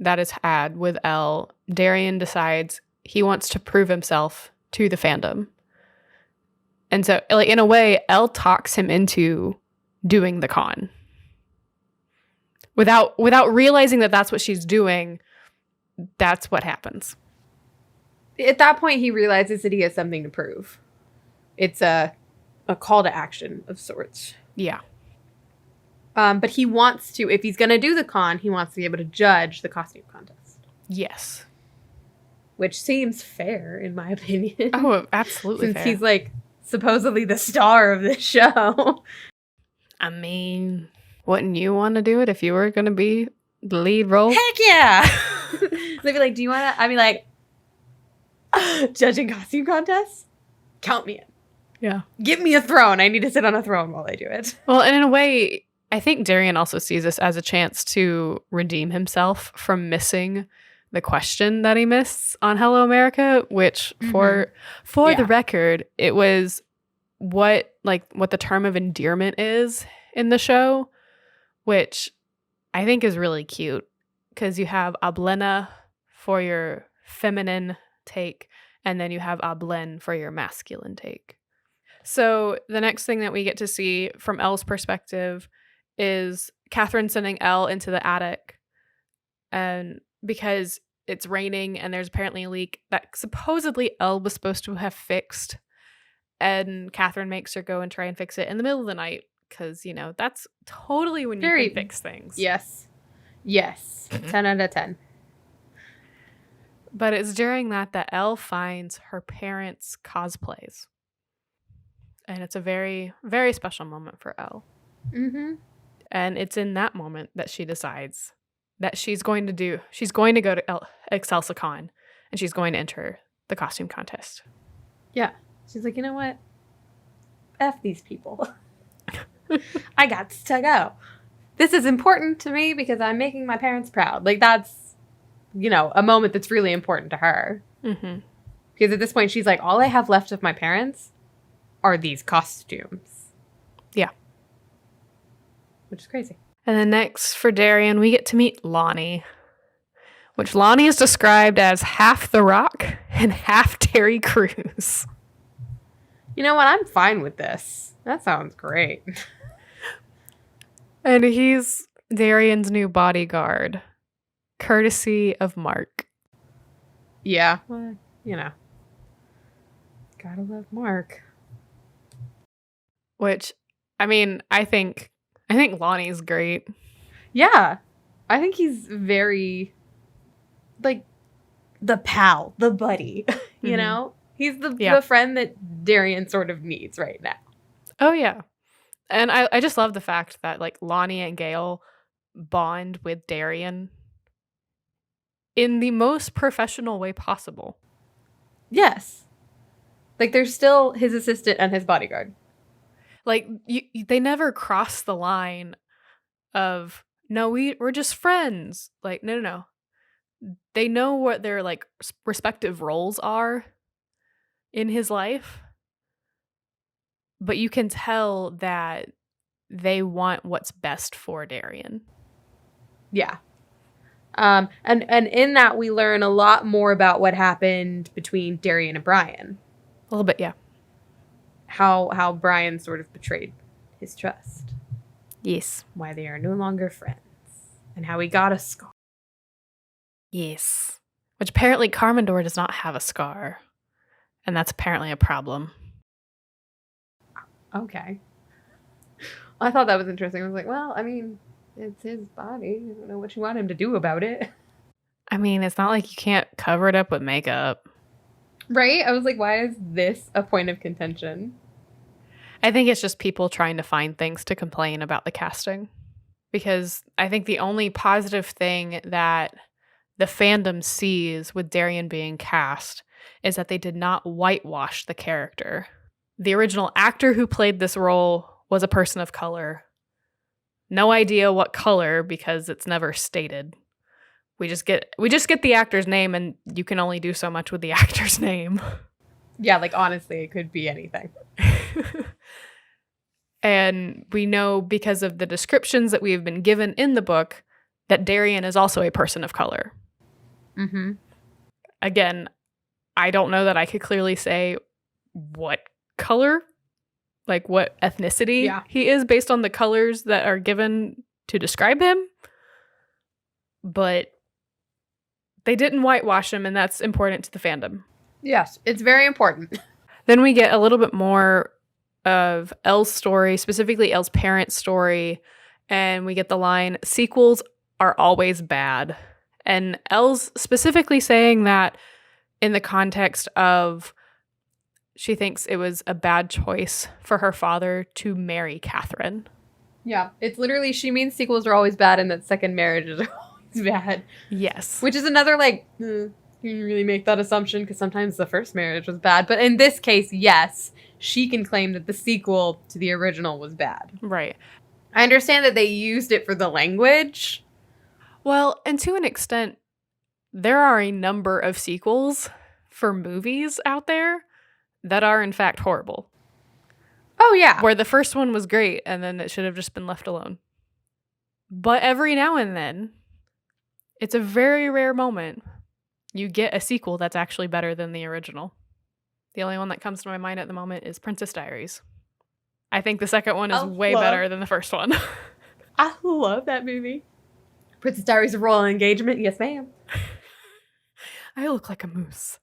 that is had with Elle, Darian decides he wants to prove himself to the fandom. And so, like, in a way, Elle talks him into doing the con. Without realizing that that's what she's doing, that's what happens. At that point, he realizes that he has something to prove. It's a call to action of sorts. Yeah. But he wants to, if he's going to do the con, he wants to be able to judge the costume contest. Yes. Which seems fair, in my opinion. Oh, absolutely Since fair. he's, like, supposedly the star of this show. I mean, wouldn't you want to do it if you were going to be the lead role? Heck yeah! They'd be like, do you want to? I'd be like, judging costume contests? Count me in. Yeah. Give me a throne. I need to sit on a throne while I do it. Well, and in a way, I think Darian also sees this as a chance to redeem himself from missing the question that he missed on Hello America, which for the record, it was what the term of endearment is in the show, which I think is really cute because you have Ablena for your feminine take, and then you have Ablen for your masculine take. So the next thing that we get to see from Elle's perspective is Catherine sending Elle into the attic, and because it's raining and there's apparently a leak that supposedly Elle was supposed to have fixed, and Catherine makes her go and try and fix it in the middle of the night because, you know, that's totally when you can fix things. Yes. 10 out of 10. But it's during that Elle finds her parents' cosplays. And it's a very, very special moment for Elle. Mm-hmm. And it's in that moment that she decides that she's going to go to ExcelsiCon and she's going to enter the costume contest. Yeah. She's like, you know what? F these people. I got to go. This is important to me because I'm making my parents proud. Like, that's, you know, a moment that's really important to her. Mm-hmm. Because at this point, she's like, all I have left of my parents are these costumes. Yeah. Which is crazy. And then next for Darian, we get to meet Lonnie, which Lonnie is described as half The Rock and half Terry Crews. You know what? I'm fine with this. That sounds great. And he's Darian's new bodyguard, courtesy of Mark. Yeah. Well, you know. Gotta love Mark. Which, I mean, I think Lonnie's great. Yeah. I think he's very, like, the pal, the buddy, you know? He's the friend that Darian sort of needs right now. Oh, yeah. And I just love the fact that, like, Lonnie and Gail bond with Darian in the most professional way possible. Yes. Like, they're still his assistant and his bodyguard. Like, they never cross the line of, no, we're just friends. Like, no. They know what their, like, respective roles are in his life. But you can tell that they want what's best for Darian. Yeah. And in that, we learn a lot more about what happened between Darian and Brian. A little bit, yeah. How Brian sort of betrayed his trust. Yes. Why they are no longer friends. And how he got a scar. Yes. Which apparently Carmendor does not have a scar. And that's apparently a problem. Okay. I thought that was interesting. I was like, well, I mean, it's his body. I don't know what you want him to do about it. I mean, it's not like you can't cover it up with makeup. Right? I was like, why is this a point of contention? I think it's just people trying to find things to complain about the casting. Because I think the only positive thing that the fandom sees with Darian being cast is that they did not whitewash the character. The original actor who played this role was a person of color. No idea what color because it's never stated. We just get the actor's name, and you can only do so much with the actor's name. Yeah, like honestly, it could be anything. And we know because of the descriptions that we have been given in the book that Darian is also a person of color. Mm-hmm. Again, I don't know that I could clearly say what color, like what ethnicity he is based on the colors that are given to describe him. But they didn't whitewash him, and that's important to the fandom. Yes, it's very important. Then we get a little bit more of Elle's story, specifically Elle's parents' story, and we get the line, sequels are always bad. And Elle's specifically saying that in the context of she thinks it was a bad choice for her father to marry Catherine. Yeah, it's literally, she means sequels are always bad and that second marriages are always bad. Yes. Which is another, like, you really make that assumption because sometimes the first marriage was bad. But in this case, yes, she can claim that the sequel to the original was bad. Right. I understand that they used it for the language. Well, and to an extent, there are a number of sequels for movies out there that are in fact horrible. Oh, yeah. Where the first one was great and then it should have just been left alone. But every now and then, it's a very rare moment, you get a sequel that's actually better than the original. The only one that comes to my mind at the moment is Princess Diaries. I think the second one is way better than the first one. I love that movie. Princess Diaries of Royal Engagement. Yes, ma'am. I look like a moose.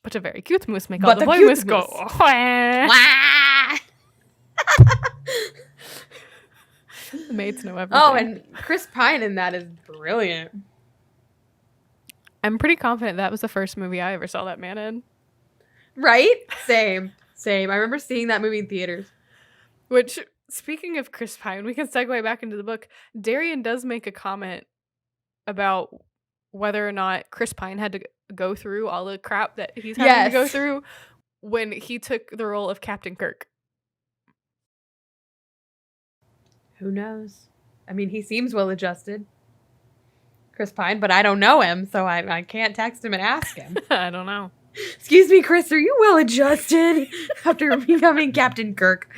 But a very cute moose make all the boy moose go. Wah! The maids know everything. Oh, and Chris Pine in that is brilliant. I'm pretty confident that was the first movie I ever saw that man in. Right? Same. I remember seeing that movie in theaters. Which, speaking of Chris Pine, we can segue back into the book. Darian does make a comment about whether or not Chris Pine had to go through all the crap that he's having to go through when he took the role of Captain Kirk. Who knows? I mean, he seems well-adjusted, Chris Pine, but I don't know him, so I can't text him and ask him. I don't know. Excuse me, Chris, are you well-adjusted after becoming Captain Kirk?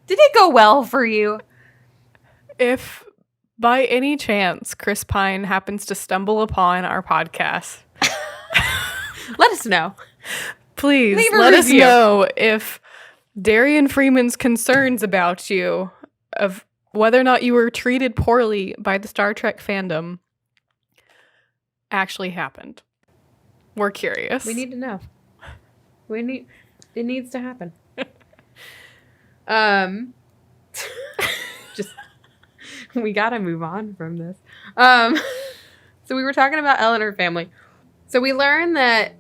Did it go well for you? If by any chance Chris Pine happens to stumble upon our podcast, let us know. Please let us know if Darian Freeman's concerns about you, of whether or not you were treated poorly by the Star Trek fandom, actually happened. We're curious. We need to know. It needs to happen. Just we gotta move on from this. So we were talking about Elle and her family. So we learned that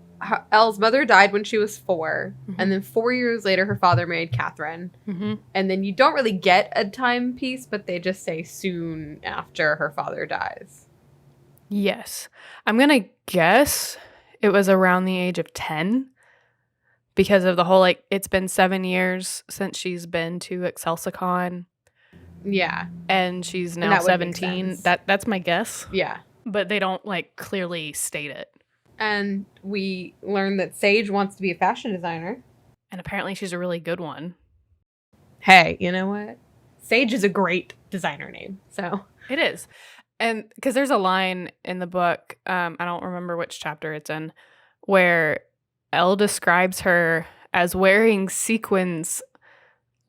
Elle's mother died when she was 4, and then 4 years later, her father married Catherine. And then you don't really get a timepiece, but they just say soon after her father dies. Yes. I'm going to guess it was around the age of 10 because of the whole, like, it's been 7 years since she's been to Excelsicon. Yeah. And she's now 17. That's my guess. Yeah. But they don't, like, clearly state it. And we learned that Sage wants to be a fashion designer. And apparently she's a really good one. Hey, you know what? Sage is a great designer name. So it is. And because there's a line in the book, I don't remember which chapter it's in, where Elle describes her as wearing sequins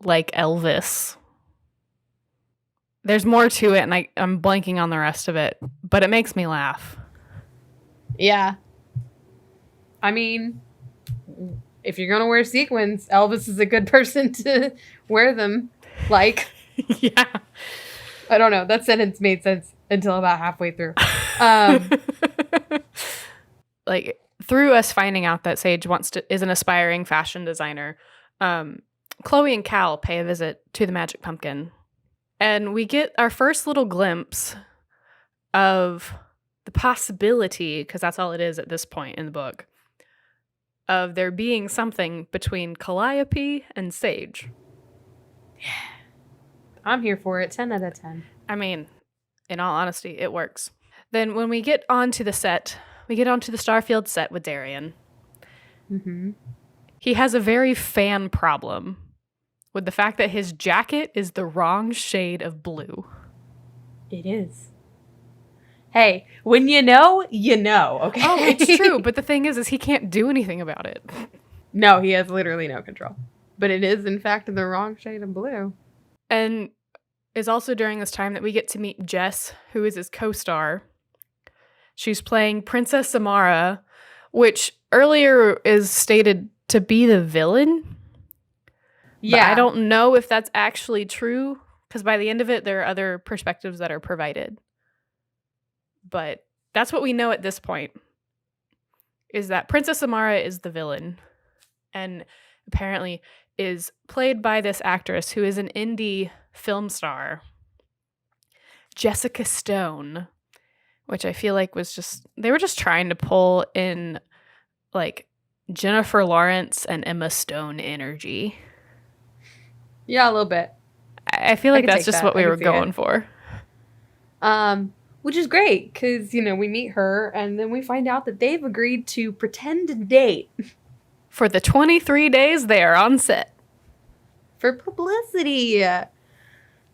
like Elvis. There's more to it, and I'm blanking on the rest of it, but it makes me laugh. Yeah. I mean, if you're going to wear sequins, Elvis is a good person to wear them. Like, Yeah. I don't know. That sentence made sense until about halfway through. Like, through us finding out that Sage is an aspiring fashion designer, Chloe and Cal pay a visit to the Magic Pumpkin. And we get our first little glimpse of the possibility, because that's all it is at this point in the book, of there being something between Calliope and Sage. I'm here for it. 10 out of 10. I mean, in all honesty, it works. Then when we get onto the set, we get onto the Starfield set with Darian. Mm-hmm. He has a very fan problem with the fact that his jacket is the wrong shade of blue. It is. Hey, when you know, okay? Oh, it's true. But the thing is he can't do anything about it. No, he has literally no control. But it is, in fact, the wrong shade of blue. And it's also during this time that we get to meet Jess, who is his co-star. She's playing Princess Samara, which earlier is stated to be the villain. Yeah. But I don't know if that's actually true, because by the end of it, there are other perspectives that are provided. But that's what we know at this point, is that Princess Samara is the villain, and apparently is played by this actress who is an indie film star, Jessica Stone, which I feel like they were just trying to pull in like Jennifer Lawrence and Emma Stone energy. Yeah, a little bit. I feel like that's just what we were going for. Which is great, because, we meet her, and then we find out that they've agreed to pretend to date. For the 23 days they are on set. For publicity.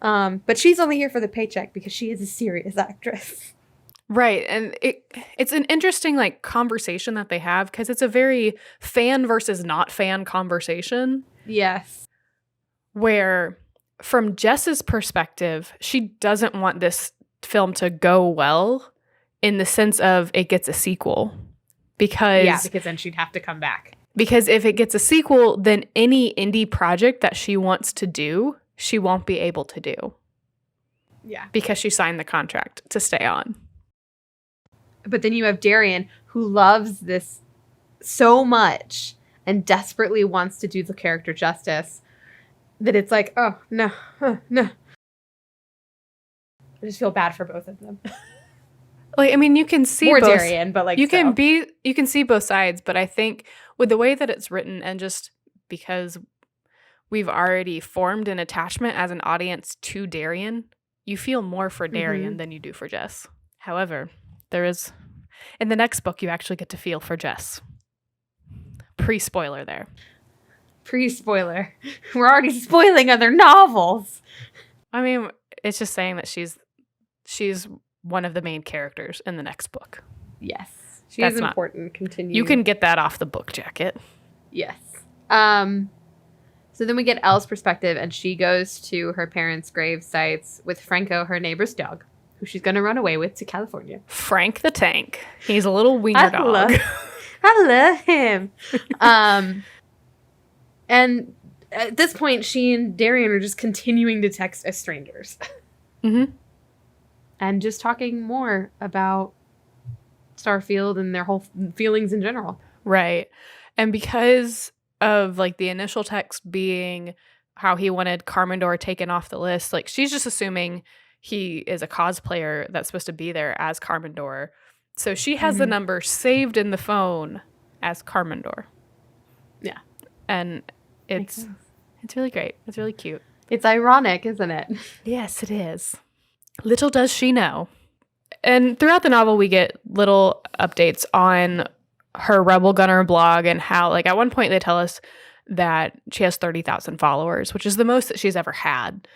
But she's only here for the paycheck, because she is a serious actress. Right, and it's an interesting conversation that they have, because it's a very fan versus not fan conversation. Yes. Where, from Jess's perspective, she doesn't want this film to go well, in the sense of it gets a sequel. Because then she'd have to come back. Because if it gets a sequel, then any indie project that she wants to do, she won't be able to do. Yeah. Because she signed the contract to stay on. But then you have Darian, who loves this so much and desperately wants to do the character justice, that it's like, oh, no, no. I just feel bad for both of them. You can see more Darian, but you can see both sides, but I think with the way that it's written, and just because we've already formed an attachment as an audience to Darian, you feel more for Darian than you do for Jess. However, in the next book, you actually get to feel for Jess. Pre-spoiler there. Pre-spoiler. We're already spoiling other novels. I mean, it's just saying that she's one of the main characters in the next book. Yes. She's important. Continue. You can get that off the book jacket. Yes. So then we get Elle's perspective, and she goes to her parents' grave sites with Franco, her neighbor's dog, who she's going to run away with to California. Frank the Tank. He's a little wiener dog. I love him. And at this point, she and Darian are just continuing to text as strangers. Mm-hmm. And just talking more about Starfield and their whole feelings in general. Right. And because of the initial text being how he wanted Carmendor taken off the list, she's just assuming he is a cosplayer that's supposed to be there as Carmendor. So she has the number saved in the phone as Carmendor. Yeah. And it's really great. It's really cute. It's ironic, isn't it? Yes, it is. Little does she know. And throughout the novel, we get little updates on her Rebel Gunner blog, and how, at one point they tell us that she has 30,000 followers, which is the most that she's ever had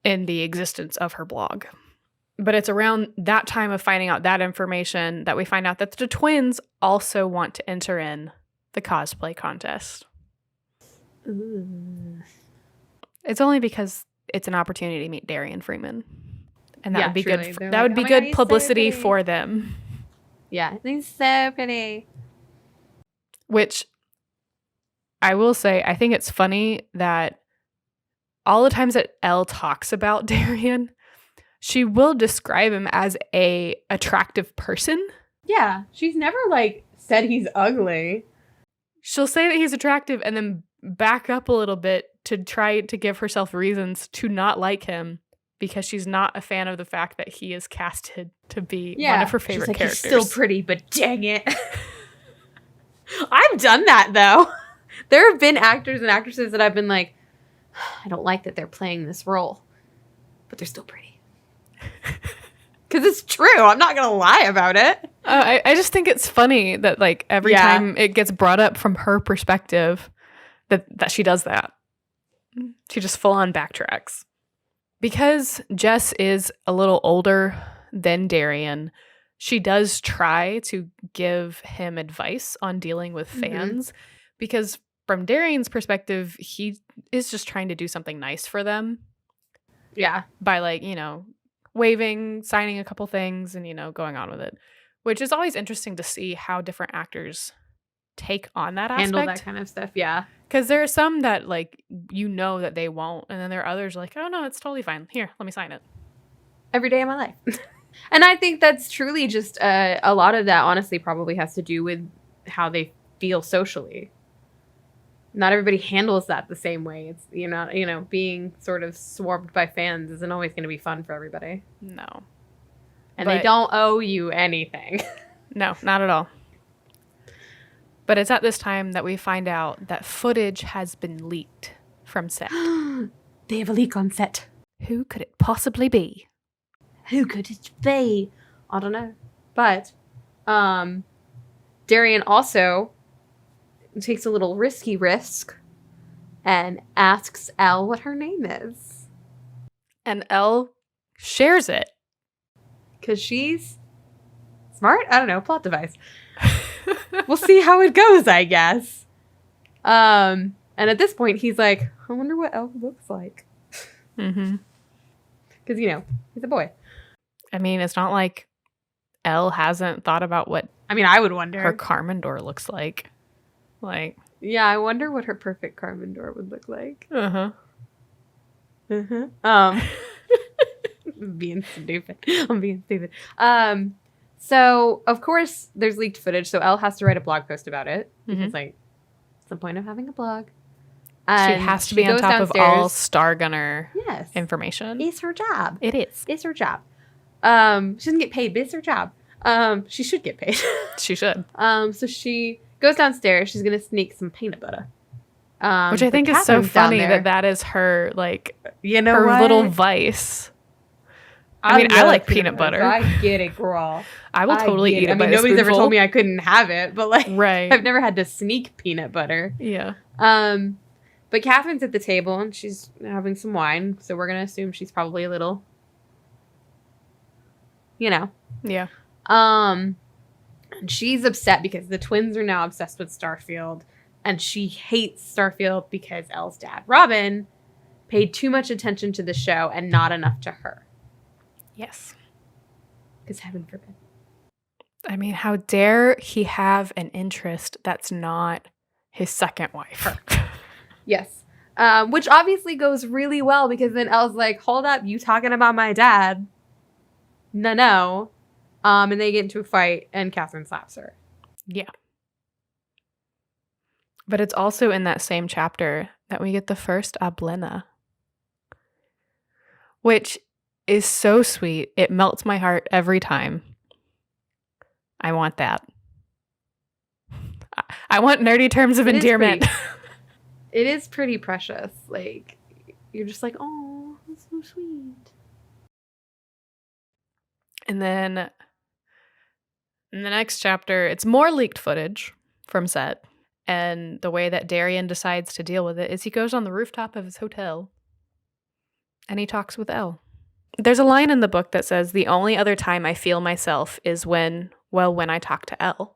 in the existence of her blog. But it's around that time of finding out that information that we find out that the twins also want to enter in the cosplay contest. Ooh. It's only because it's an opportunity to meet Darian Freeman. And that would be truly. good. They're That would be "Oh my God, good he's publicity saving." for them. Yeah, he's so pretty. Which I will say, I think it's funny that all the times that Elle talks about Darian, she will describe him as a attractive person. Yeah, she's never like said he's ugly. She'll say that he's attractive and then back up a little bit to try to give herself reasons to not like him because she's not a fan of the fact that he is casted to be one of her favorite characters. He's still pretty, but dang it. I've done that though. There have been actors and actresses that I've been like, I don't like that they're playing this role, but they're still pretty. Because it's true. I'm not going to lie about it. I just think it's funny that like every time it gets brought up from her perspective that she does that. She just full on backtracks. Because Jess is a little older than Darian, she does try to give him advice on dealing with fans. Because from Darian's perspective, he is just trying to do something nice for them. Yeah. By like, waving, signing a couple things, and, going on with it. Which is always interesting to see how different actors take on that aspect. Handle that kind of stuff, yeah. Because there are some that, like, that they won't. And then there are others like, oh, no, it's totally fine. Here, let me sign it. Every day of my life. And I think that's truly just a lot of that, honestly, probably has to do with how they feel socially. Not everybody handles that the same way. It's, being sort of swarmed by fans isn't always going to be fun for everybody. No. And they don't owe you anything. No, not at all. But it's at this time that we find out that footage has been leaked from set. They have a leak on set. Who could it possibly be? Who could it be? I don't know. But Darian also takes a little risky risk and asks Elle what her name is. And Elle shares it. Because she's smart? I don't know. Plot device. We'll see how it goes, I guess. And at this point, he's like, I wonder what Elle looks like. Mm-hmm. Because, he's a boy. I mean, it's not like Elle hasn't thought about what I would wonder her Carmendor looks like. Yeah, I wonder what her perfect Carmendor would look like. Uh-huh. Uh-huh. I'm being stupid. So, of course, there's leaked footage, so Elle has to write a blog post about it. Because, what's the point of having a blog? And she has to be on top of all Stargunner information. It's her job. It is. It's her job. She doesn't get paid, but it's her job. She should get paid. She should. So she goes downstairs. She's going to sneak some peanut butter. Which I think is so funny that is her, her little vice. I like peanut butter. I get it, girl. I will totally eat it. Nobody's ever told me I couldn't have it, but right. I've never had to sneak peanut butter. Yeah. But Catherine's at the table and she's having some wine, so we're gonna assume she's probably a little, Yeah. And she's upset because the twins are now obsessed with Starfield, and she hates Starfield because Elle's dad, Robin, paid too much attention to the show and not enough to her. Yes. Because heaven forbid. I mean, how dare he have an interest that's not his second wife? Yes. Which obviously goes really well because then Elle's like, hold up, you talking about my dad? No. And they get into a fight and Catherine slaps her. Yeah. But it's also in that same chapter that we get the first Ablena. Which is so sweet. It melts my heart every time. I want that. I want nerdy terms of endearment. It is pretty precious. You're just like, oh, that's so sweet. And then in the next chapter, it's more leaked footage from set. And the way that Darian decides to deal with it is he goes on the rooftop of his hotel and he talks with Elle. There's a line in the book that says, the only other time I feel myself is when I talk to Elle.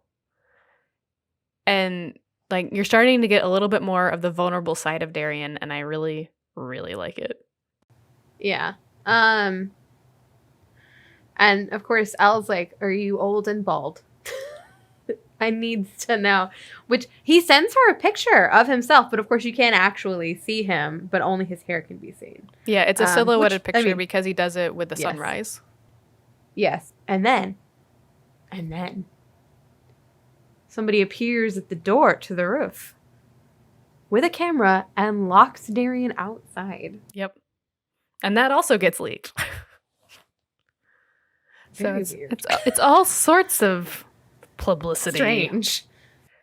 And you're starting to get a little bit more of the vulnerable side of Darian, and I really, really like it. Yeah. And of course, Elle's like, are you old and bald? I needs to know. Which he sends her a picture of himself, but of course you can't actually see him, but only his hair can be seen. Yeah, it's a silhouetted which, picture because he does it with the yes. sunrise. Yes. And then somebody appears at the door to the roof with a camera and locks Darian outside. Yep. And that also gets leaked. Very so weird. It's all sorts of publicity. Strange.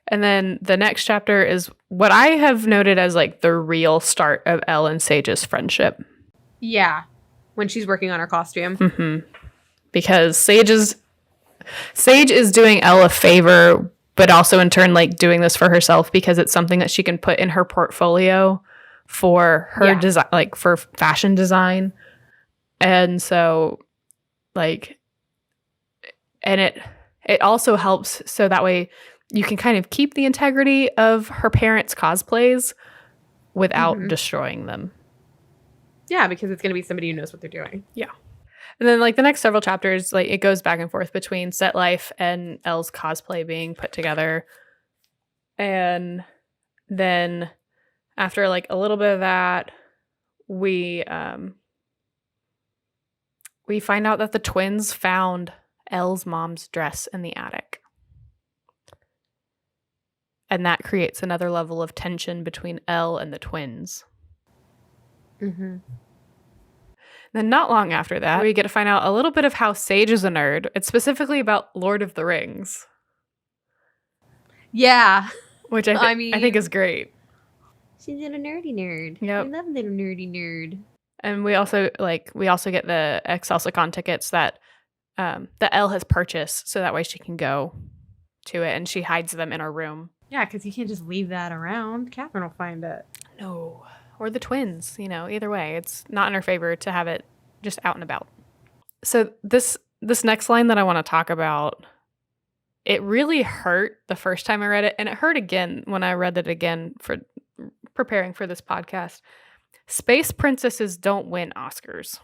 And then the next chapter is what I have noted as like the real start of Elle and Sage's friendship. Yeah. When she's working on her costume. Mm-hmm. Because Sage is doing Elle a favor, but also in turn like doing this for herself because it's something that she can put in her portfolio for her design, like for fashion design. And so like, and it also helps so that way you can kind of keep the integrity of her parents' cosplays without destroying them. Yeah, because it's going to be somebody who knows what they're doing. Yeah. And then, like, the next several chapters, like, it goes back and forth between set life and Elle's cosplay being put together. And then after, like, a little bit of that, we find out that the twins found Elle's mom's dress in the attic. And that creates another level of tension between Elle and the twins. Mm-hmm. Then not long after that, we get to find out a little bit of how Sage is a nerd. It's specifically about Lord of the Rings. Yeah. Which I think is great. She's a little nerdy nerd. Yep. I love a little nerdy nerd. And we also get the Excelsior tickets that Elle has purchased so that way she can go to it, and she hides them in her room. Yeah, because you can't just leave that around. Catherine will find it. No. Or the twins, either way. It's not in her favor to have it just out and about. So this next line that I want to talk about, it really hurt the first time I read it, and it hurt again when I read it again for preparing for this podcast. Space princesses don't win Oscars.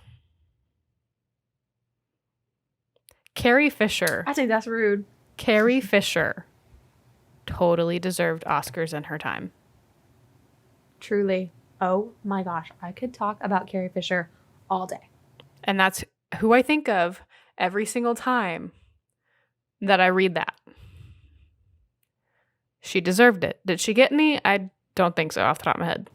Carrie Fisher. I think that's rude. Carrie Fisher totally deserved Oscars in her time. Truly. Oh my gosh, I could talk about Carrie Fisher all day. And that's who I think of every single time that I read that. She deserved it. Did she get any? I don't think so off the top of my head.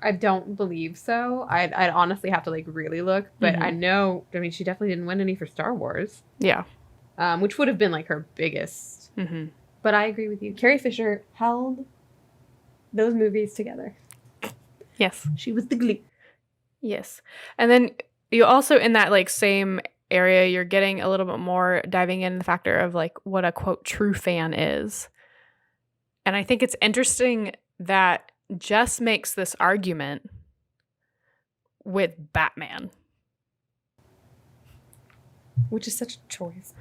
I don't believe so. I'd honestly have to like really look, but I know, she definitely didn't win any for Star Wars. Yeah. Which would have been like her biggest. Mm-hmm. But I agree with you. Carrie Fisher held those movies together. Yes. She was the glue. Yes. And then you also, in that like same area, you're getting a little bit more diving in the factor of like what a quote true fan is. And I think it's interesting that Jess makes this argument with Batman. Which is such a choice.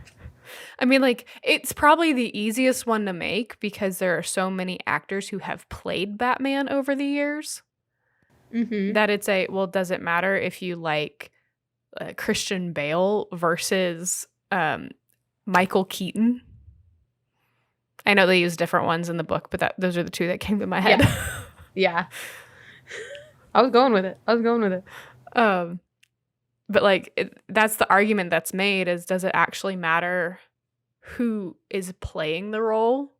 I mean, like, it's probably the easiest one to make because there are so many actors who have played Batman over the years. That it's does it matter if you like Christian Bale versus Michael Keaton? I know they use different ones in the book, but those are the two that came to my head. Yeah. I was going with it. But like that's the argument that's made is, does it actually matter who is playing the role?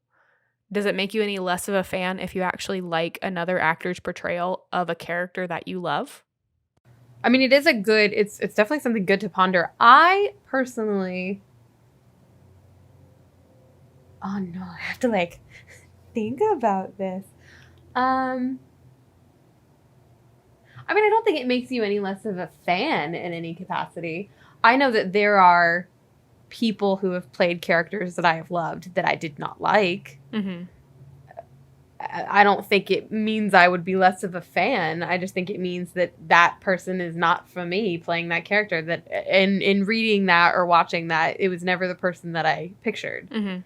Does it make you any less of a fan if you actually like another actor's portrayal of a character that you love? I mean, it's definitely something good to ponder. I personally, oh no, I have to like think about this. I don't think it makes you any less of a fan in any capacity. I know that there are people who have played characters that I have loved that I did not like. I don't think it means I would be less of a fan. I just think it means that person is not for me playing that character. That in reading that or watching that, it was never the person that I pictured.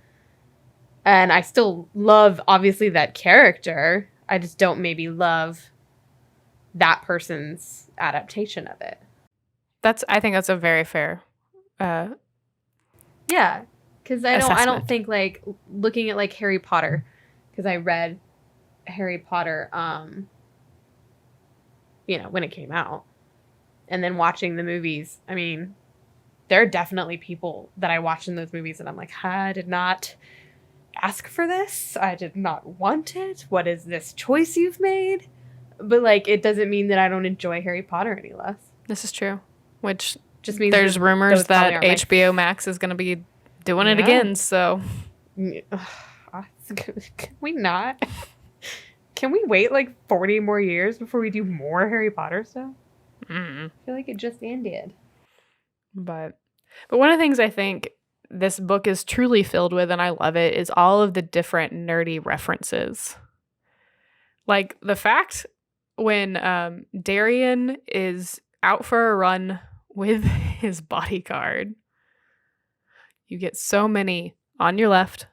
And I still love, obviously, that character. I just don't maybe love that person's adaptation of it. I think that's a very fair. Yeah, Because I don't think, like, looking at, like, Harry Potter, because I read Harry Potter, when it came out, and then watching the movies, I mean, there are definitely people that I watch in those movies and I'm like, I did not ask for this. I did not want it. What is this choice you've made? But, like, it doesn't mean that I don't enjoy Harry Potter any less. This is true. Which just means there's rumors that HBO Max is going to be doing it again, so. Can we not? Can we wait, like, 40 more years before we do more Harry Potter stuff? I feel like it just ended. But one of the things I think this book is truly filled with, and I love it, is all of the different nerdy references. Like the fact when Darian is out for a run with his bodyguard, you get so many on your left.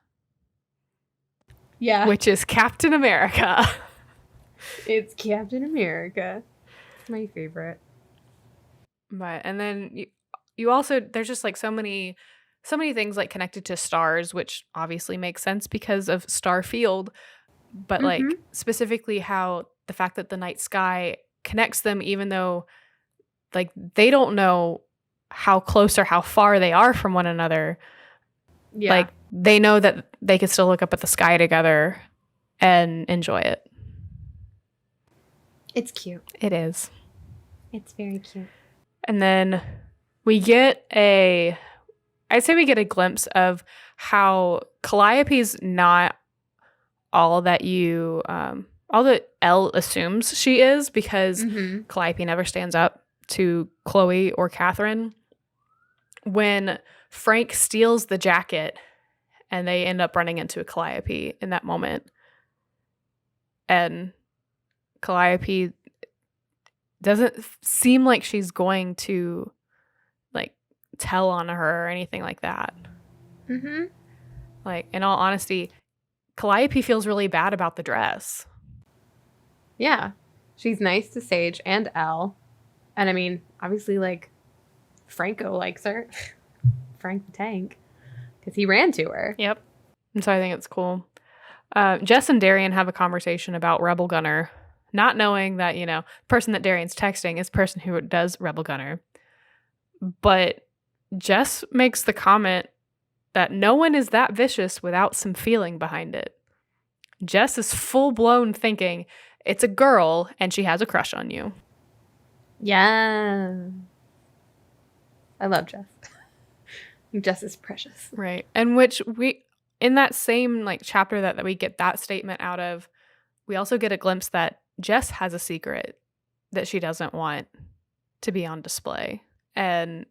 Yeah. Which is Captain America. It's Captain America. It's my favorite. But, and then you also, there's just like so many things like connected to stars, which obviously makes sense because of Starfield, but like specifically how the fact that the night sky connects them, even though like they don't know how close or how far they are from one another. Yeah. Like they know that they can still look up at the sky together and enjoy it. It's cute. It is. It's very cute. And then we get I'd say we get a glimpse of how Calliope's not all that all that Elle assumes she is, because Calliope never stands up to Chloe or Catherine. When Frank steals the jacket and they end up running into a Calliope in that moment, and Calliope doesn't seem like she's going to like tell on her or anything like that. Like, in all honesty, Calliope feels really bad about the dress. Yeah. She's nice to Sage and Elle. And I mean, obviously, like, Franco likes her. Frank the Tank. Because he ran to her. Yep. And so I think it's cool. Jess and Darian have a conversation about Rebel Gunner, not knowing that, the person that Darian's texting is the person who does Rebel Gunner. But Jess makes the comment that no one is that vicious without some feeling behind it. Jess is full-blown thinking it's a girl and she has a crush on you. Yeah. I love Jess. Jess is precious. Right. And which in that same like chapter that we get that statement out of, we also get a glimpse that Jess has a secret that she doesn't want to be on display. And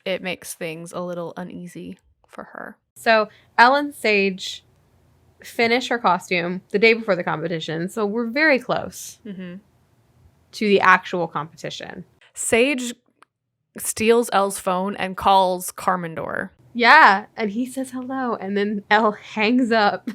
it makes things a little uneasy for her. So Elle and Sage finish her costume the day before the competition. So we're very close to the actual competition. Sage steals Elle's phone and calls Carmendor. Yeah, and he says hello, and then Elle hangs up,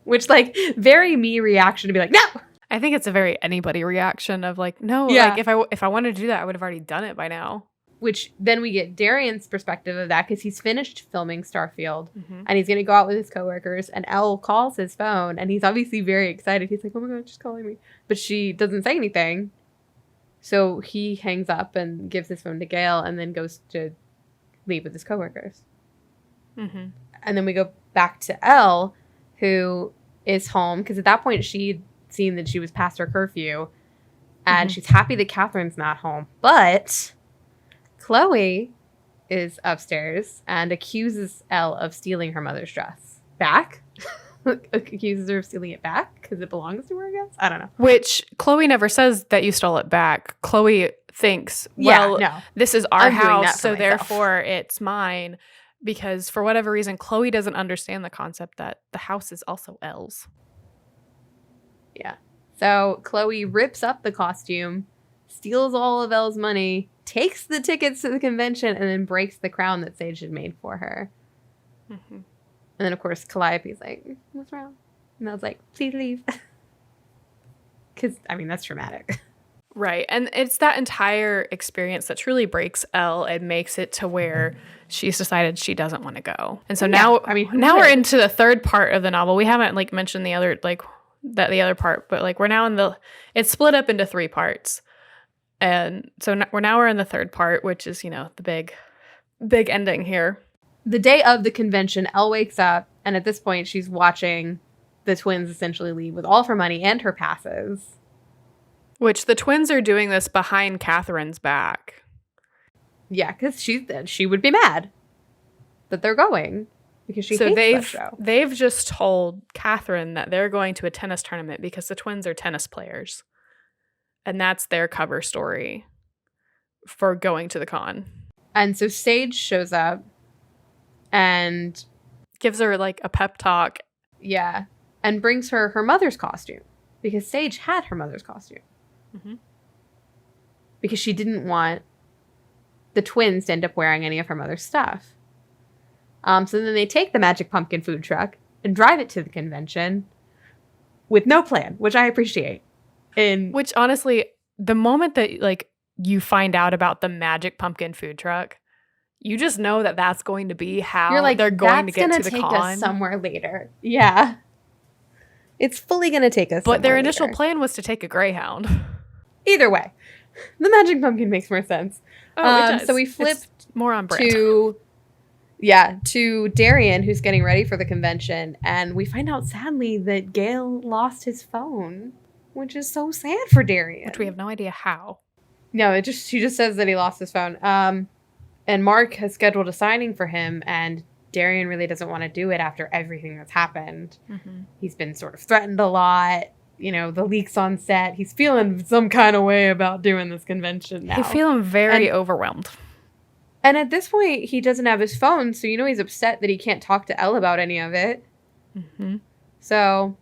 which, like, very me reaction to be like, no! I think it's a very anybody reaction of like, no, like if I wanted to do that, I would have already done it by now. Which then we get Darian's perspective of that, because he's finished filming Starfield, and he's going to go out with his coworkers, and Elle calls his phone, and he's obviously very excited. He's like, oh my God, she's calling me. But she doesn't say anything. So he hangs up and gives his phone to Gail, and then goes to leave with his coworkers. And then we go back to Elle, who is home, because at that point she'd seen that she was past her curfew, and she's happy that Catherine's not home. But Chloe is upstairs and accuses Elle of stealing her mother's dress back. Accuses her of stealing it back because it belongs to her, I guess. I don't know. Which Chloe never says that you stole it back. Chloe thinks, this is our house, so therefore it's mine. Because for whatever reason, Chloe doesn't understand the concept that the house is also Elle's. Yeah. So Chloe rips up the costume, steals all of Elle's money, takes the tickets to the convention, and then breaks the crown that Sage had made for her. And then, of course, Calliope's like, what's wrong? And I was like, please leave. Because, I mean, that's traumatic. Right. And it's that entire experience that truly breaks Elle and makes it to where she's decided she doesn't want to go. And so now we're into the third part of the novel. We haven't like mentioned the other the other part, but like we're now it's split up into 3 parts. And so we're in the third part, which is, the big ending here. The day of the convention, Elle wakes up, and at this point she's watching the twins essentially leave with all of her money and her passes. Which the twins are doing this behind Catherine's back. Yeah, because she would be mad that they're going because she hates that show. They've just told Catherine that they're going to a tennis tournament because the twins are tennis players. And that's their cover story for going to the con. And so Sage shows up and gives her like a pep talk. Yeah. And brings her mother's costume because Sage had her mother's costume. Mm-hmm. Because she didn't want the twins to end up wearing any of her mother's stuff. So then they take the Magic Pumpkin food truck and drive it to the convention with no plan, which I appreciate. Which honestly, the moment that like you find out about the Magic Pumpkin food truck, you just know that that's going to be how they're going to get to the con. That's going to take us somewhere later. Yeah. It's fully going to take us But their initial plan was to take a Greyhound. Either way, the Magic Pumpkin makes more sense. Oh, it does. So we flip more on brand. to Darian, who's getting ready for the convention, and we find out sadly that Gale lost his phone, which is so sad for Darian. Which we have no idea how. No, she just says that he lost his phone. And Mark has scheduled a signing for him, and Darian really doesn't want to do it after everything that's happened. Mm-hmm. He's been sort of threatened a lot. The leaks on set. He's feeling some kind of way about doing this convention now. He's feeling very overwhelmed. And at this point, he doesn't have his phone, so he's upset that he can't talk to Elle about any of it. Mm-hmm. So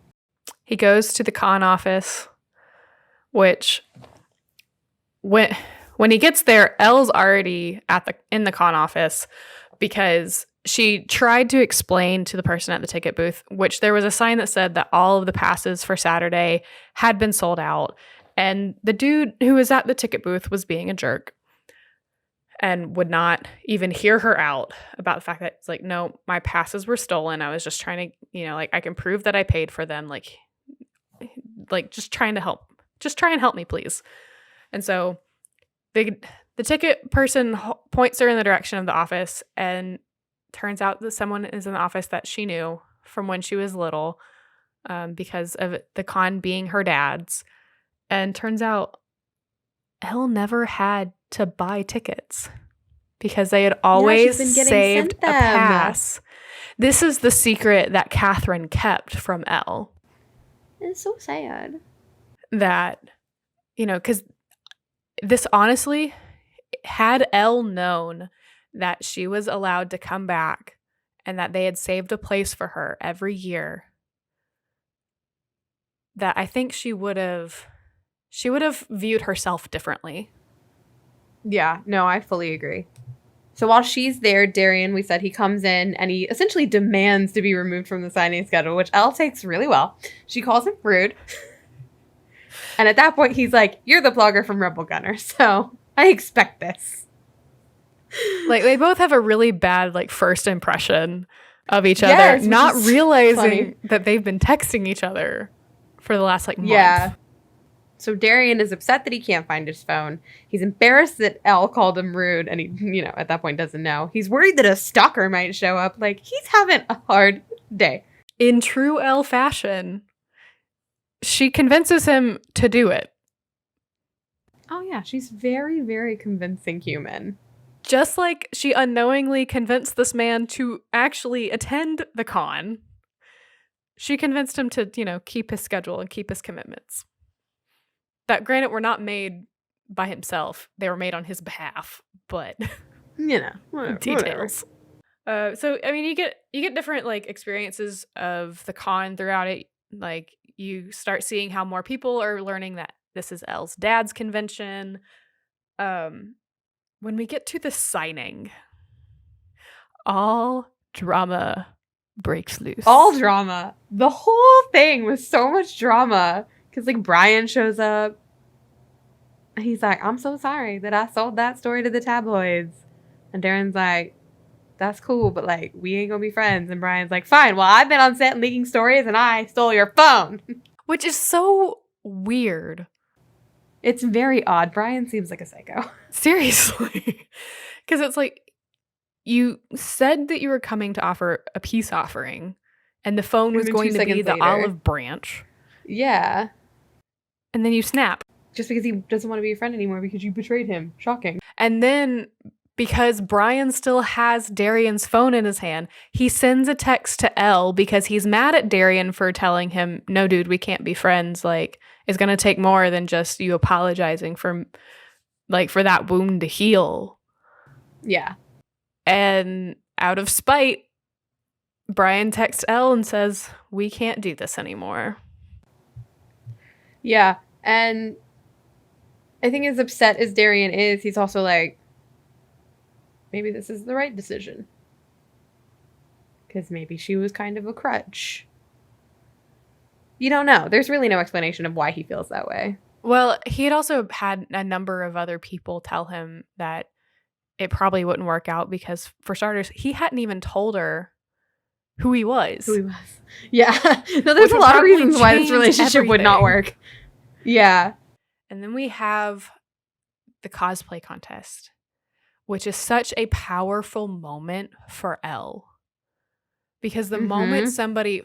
he goes to the con office, which when he gets there, Elle's already in the con office because she tried to explain to the person at the ticket booth, which there was a sign that said that all of the passes for Saturday had been sold out. And the dude who was at the ticket booth was being a jerk and would not even hear her out about the fact that it's like, no, my passes were stolen. I was just trying to, I can prove that I paid for them. Like just trying to help. Just try and help me, please. And so the ticket person points her in the direction of the office, and turns out that someone is in the office that she knew from when she was little, because of the con being her dad's. And turns out Elle never had to buy tickets because they had always saved a pass. This is the secret that Catherine kept from Elle. It's so sad. That, because this honestly, had Elle known that she was allowed to come back and that they had saved a place for her every year, that I think she would have viewed herself differently. Yeah, no, I fully agree. So while she's there, Darian, we said he comes in and he essentially demands to be removed from the signing schedule, which Elle takes really well. She calls him rude. And at that point, he's like, "You're the blogger from Rebel Gunner, so I expect this." Like, they both have a really bad, first impression of each other, not realizing that they've been texting each other for the last, month. Yeah. So Darian is upset that he can't find his phone. He's embarrassed that Elle called him rude, and he, at that point doesn't know. He's worried that a stalker might show up. He's having a hard day. In true Elle fashion, she convinces him to do it. Oh, yeah. She's very, very convincing human. Just like she unknowingly convinced this man to actually attend the con, she convinced him to, keep his schedule and keep his commitments. That, granted, were not made by himself. They were made on his behalf, but details. So, I mean, you get different, experiences of the con throughout it. You start seeing how more people are learning that this is Elle's dad's convention. When we get to the signing, all drama breaks loose. All drama. The whole thing was so much drama. Because, Brian shows up. he's like, I'm so sorry that I sold that story to the tabloids. And Darren's like, that's cool, but like, we ain't gonna be friends. And Brian's like, fine, well, I've been on set leaking stories and I stole your phone. Which is so weird. It's very odd. Brian seems like a psycho. Seriously. Because it's like, you said that you were coming to offer a peace offering, and the phone was going to be the olive branch. Yeah. And then you snap. Just because he doesn't want to be a friend anymore because you betrayed him. Shocking. And then, because Brian still has Darian's phone in his hand, he sends a text to Elle because he's mad at Darian for telling him, no, dude, we can't be friends. Like, it's going to take more than just you apologizing for that wound to heal. Yeah. And out of spite, Brian texts Elle and says, we can't do this anymore. Yeah. And I think as upset as Darian is, he's also like, maybe this is the right decision. Because maybe she was kind of a crutch. You don't know. There's really no explanation of why he feels that way. Well, he had also had a number of other people tell him that it probably wouldn't work out because, for starters, he hadn't even told her who he was. Yeah. No, there's a lot of reasons why this relationship would not work. Yeah. And then we have the cosplay contest, which is such a powerful moment for Elle. Because the moment somebody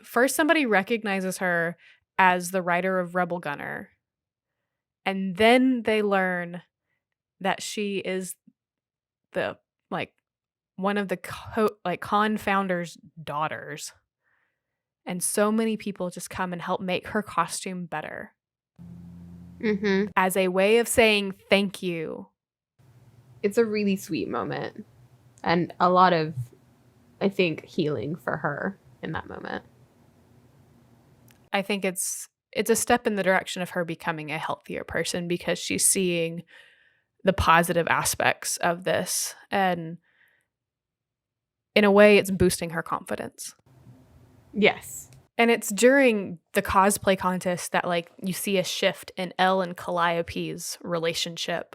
recognizes her as the writer of Rebel Gunner, and then they learn that she is the one of the con founder's daughters, and so many people just come and help make her costume better as a way of saying thank you. It's a really sweet moment, and a lot of, I think, healing for her in that moment. I think it's a step in the direction of her becoming a healthier person because she's seeing the positive aspects of this, and in a way it's boosting her confidence. Yes. And it's during the cosplay contest that you see a shift in Elle and Calliope's relationship.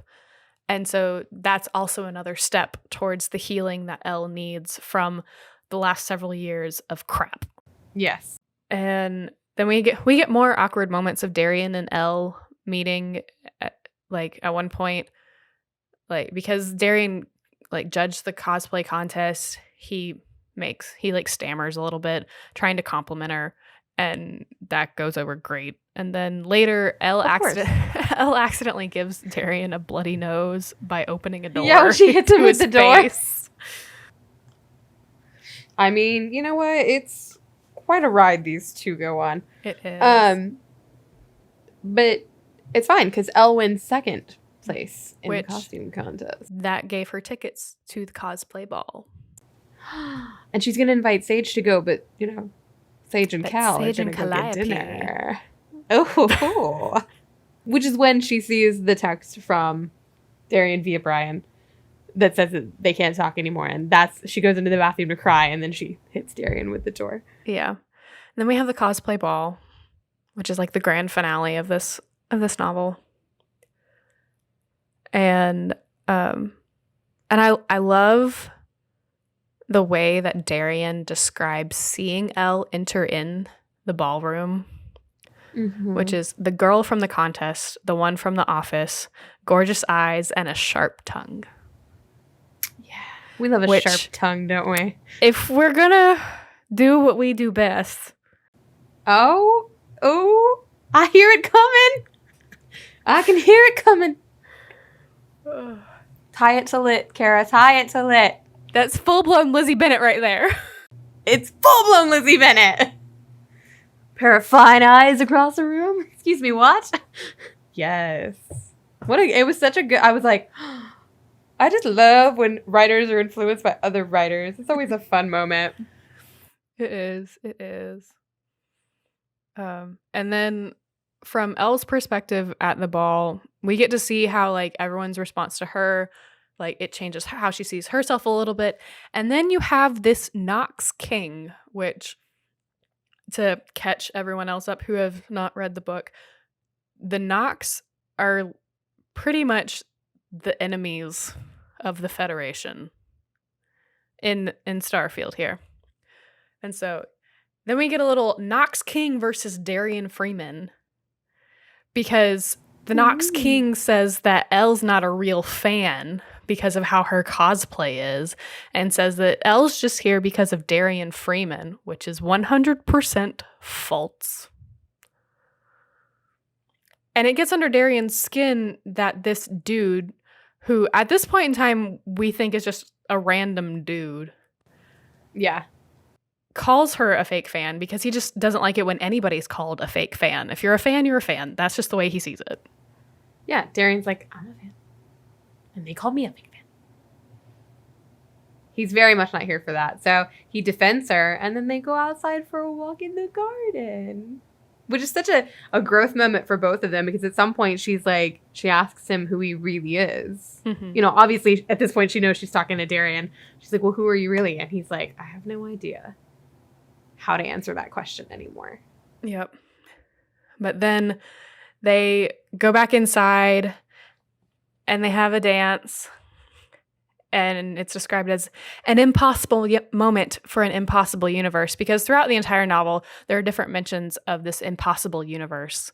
And so that's also another step towards the healing that Elle needs from the last several years of crap. Yes. And then we get more awkward moments of Darian and Elle meeting at one point, because Darian judged the cosplay contest. He stammers a little bit trying to compliment her, and that goes over great. And then later Elle accidentally gives Darian a bloody nose by opening a door. Yeah, she hits him with the door. Face. I mean, you know what? It's quite a ride these two go on. It is. But it's fine because Elle wins second place in the costume contest. That gave her tickets to the cosplay ball. And she's gonna invite Sage to go, but Sage and Cal are gonna go get Calliope. dinner. Oh, which is when she sees the text from Darian via Brian that says that they can't talk anymore, and she goes into the bathroom to cry, and then she hits Darian with the door. Yeah, and then we have the cosplay ball, which is the grand finale of this novel, and I love the way that Darian describes seeing Elle enter in the ballroom, which is the girl from the contest, the one from the office, gorgeous eyes, and a sharp tongue. Yeah. We love a sharp tongue, don't we? If we're gonna do what we do best. Oh, I hear it coming. I can hear it coming. Tie it to lit, Kara. Tie it to lit. That's full-blown Lizzie Bennett right there. It's full-blown Lizzie Bennett. Pair of fine eyes across the room. Excuse me, what? Yes. It was such a good... I was like, I just love when writers are influenced by other writers. It's always a fun moment. It is. And then from Elle's perspective at the ball, we get to see how everyone's response to her, it changes how she sees herself a little bit. And then you have this Nox King, which, to catch everyone else up who have not read the book, the Nox are pretty much the enemies of the Federation in Starfield here. And so then we get a little Nox King versus Darian Freeman, because the Nox King says that Elle's not a real fan because of how her cosplay is, and says that Elle's just here because of Darian Freeman, which is 100% false. And it gets under Darian's skin that this dude, who at this point in time we think is just a random dude, Yeah. calls her a fake fan because he just doesn't like it when anybody's called a fake fan. If you're a fan, you're a fan. That's just the way he sees it. Yeah, Darian's like, I'm a fan. And they called me a fake fan. He's very much not here for that. So he defends her, and then they go outside for a walk in the garden. Which is such a growth moment for both of them, because at some point she asks him who he really is. Mm-hmm. You know, obviously at this point she knows she's talking to Darian. She's like, well, who are you really? And he's like, I have no idea how to answer that question anymore. Yep. But then they go back inside and they have a dance, and it's described as an impossible moment for an impossible universe, because throughout the entire novel there are different mentions of this impossible universe,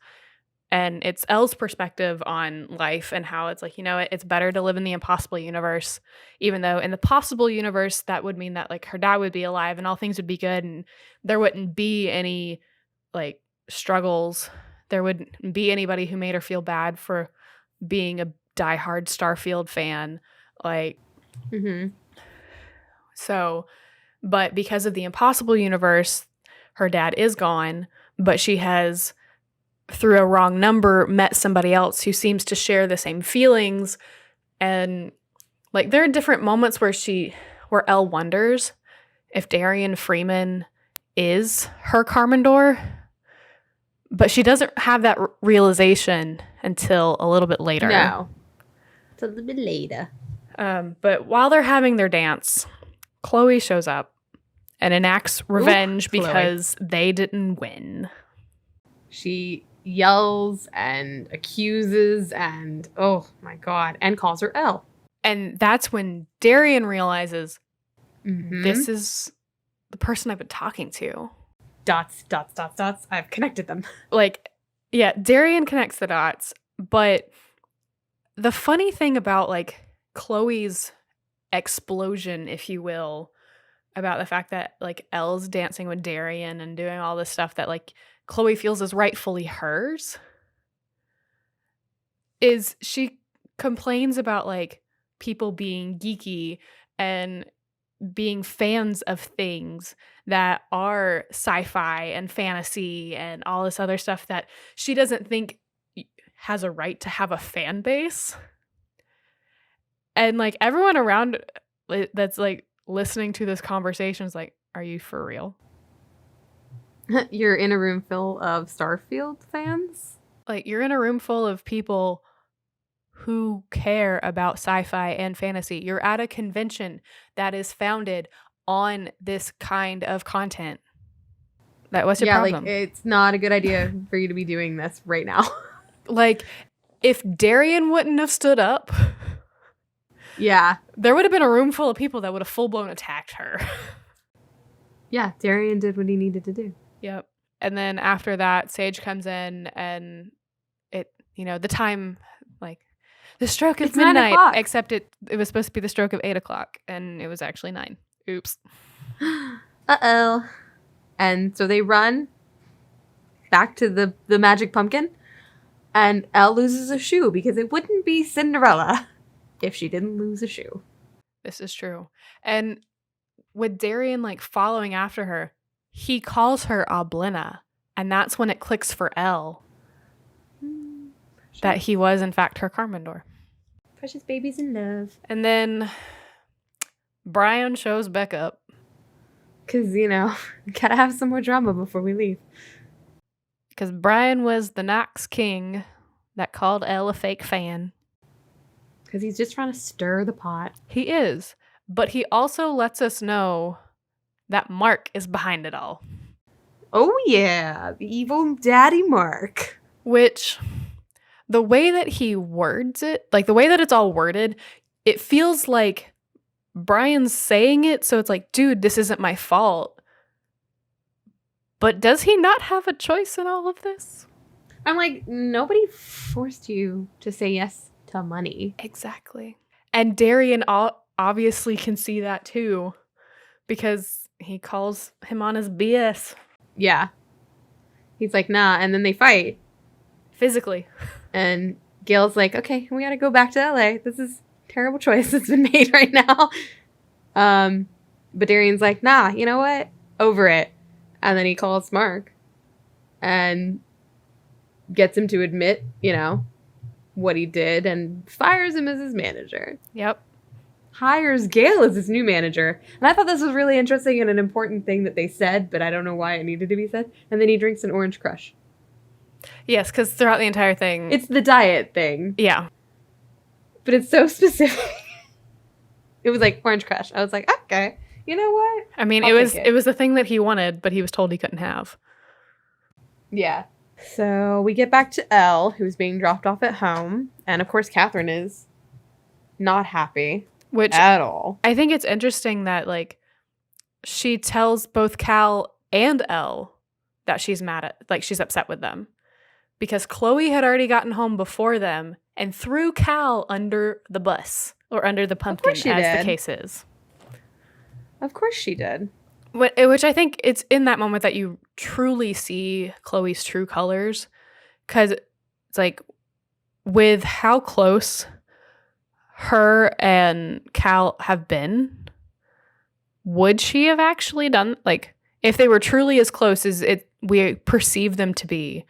and it's Elle's perspective on life and how it's like, you know, it's better to live in the impossible universe, even though in the possible universe that would mean that like her dad would be alive and all things would be good and there wouldn't be any like struggles. There wouldn't be anybody who made her feel bad for being a diehard Starfield fan. Like, so, but because of the impossible universe, her dad is gone, but she has, through a wrong number, met somebody else who seems to share the same feelings. And like, there are different moments where Elle wonders if Darian Freeman is her Carmendor, but she doesn't have that realization until a little bit later. No. It's a little bit later. But while they're having their dance, Chloe shows up and enacts revenge because they didn't win. She yells and accuses and, oh my God, and calls her Elle. And that's when Darian realizes, this is the person I've been talking to. Dots, dots, dots, dots. I've connected them. Like, yeah, Darian connects the dots. But the funny thing about like Chloe's explosion, if you will, about the fact that like Elle's dancing with Darian and doing all this stuff that like Chloe feels is rightfully hers, is she complains about like people being geeky and being fans of things that are sci-fi and fantasy and all this other stuff that she doesn't think has a right to have a fan base. And like everyone around that's like listening to this conversation is like, are you for real? You're in a room full of Starfield fans? Like, you're in a room full of people who care about sci-fi and fantasy. You're at a convention that is founded on this kind of content. What's your problem? Like, it's not a good idea for you to be doing this right now. Like, if Darian wouldn't have stood up, yeah, there would have been a room full of people that would have full-blown attacked her. Yeah, Darian did what he needed to do. Yep. And then after that, Sage comes in and it, you know, the time, like, the stroke of midnight, except it was supposed to be the stroke of 8 o'clock, and it was actually 9. Oops. Uh-oh. And so they run back to the magic pumpkin, and Elle loses a shoe because it wouldn't be Cinderella if she didn't lose a shoe. This is true. And with Darian, like, following after her, he calls her Oblina, and that's when it clicks for Elle that he was, in fact, her Carmendor. Precious babies in love. And then Brian shows back up. Because, you know, gotta have some more drama before we leave. Because Brian was the Nox King that called Elle a fake fan. Because he's just trying to stir the pot. He is. But he also lets us know that Mark is behind it all. Oh, yeah. The evil daddy Mark. Which, the way that he words it, like the way that it's all worded, it feels like Brian's saying it, so it's like, dude, this isn't my fault. But does he not have a choice in all of this? I'm like, nobody forced you to say yes to money. Exactly. And Darian obviously can see that too, because he calls him on his BS. Yeah. He's like, nah, and then they fight. Physically. And Gail's like, okay, we gotta go back to LA. This is a terrible choice that's been made right now. But Darian's like, nah, you know what? Over it. And then he calls Mark and gets him to admit, what he did and fires him as his manager. Yep. Hires Gail as his new manager. And I thought this was really interesting and an important thing that they said, but I don't know why it needed to be said. And then he drinks an Orange Crush. Yes, because throughout the entire thing... It's the diet thing. Yeah. But it's so specific. It was like Orange Crush. I was like, okay, you know what? I mean, it was the thing that he wanted, but he was told he couldn't have. Yeah. So we get back to Elle, who's being dropped off at home. And of course, Catherine is not happy at all. I think it's interesting that, like, she tells both Cal and Elle that she's she's upset with them. Because Chloe had already gotten home before them and threw Cal under the bus or under the pumpkin, as the case is. Of course she did. Which I think it's in that moment that you truly see Chloe's true colors. Because it's like, with how close her and Cal have been, would she have actually done, like, if they were truly as close as we perceive them to be,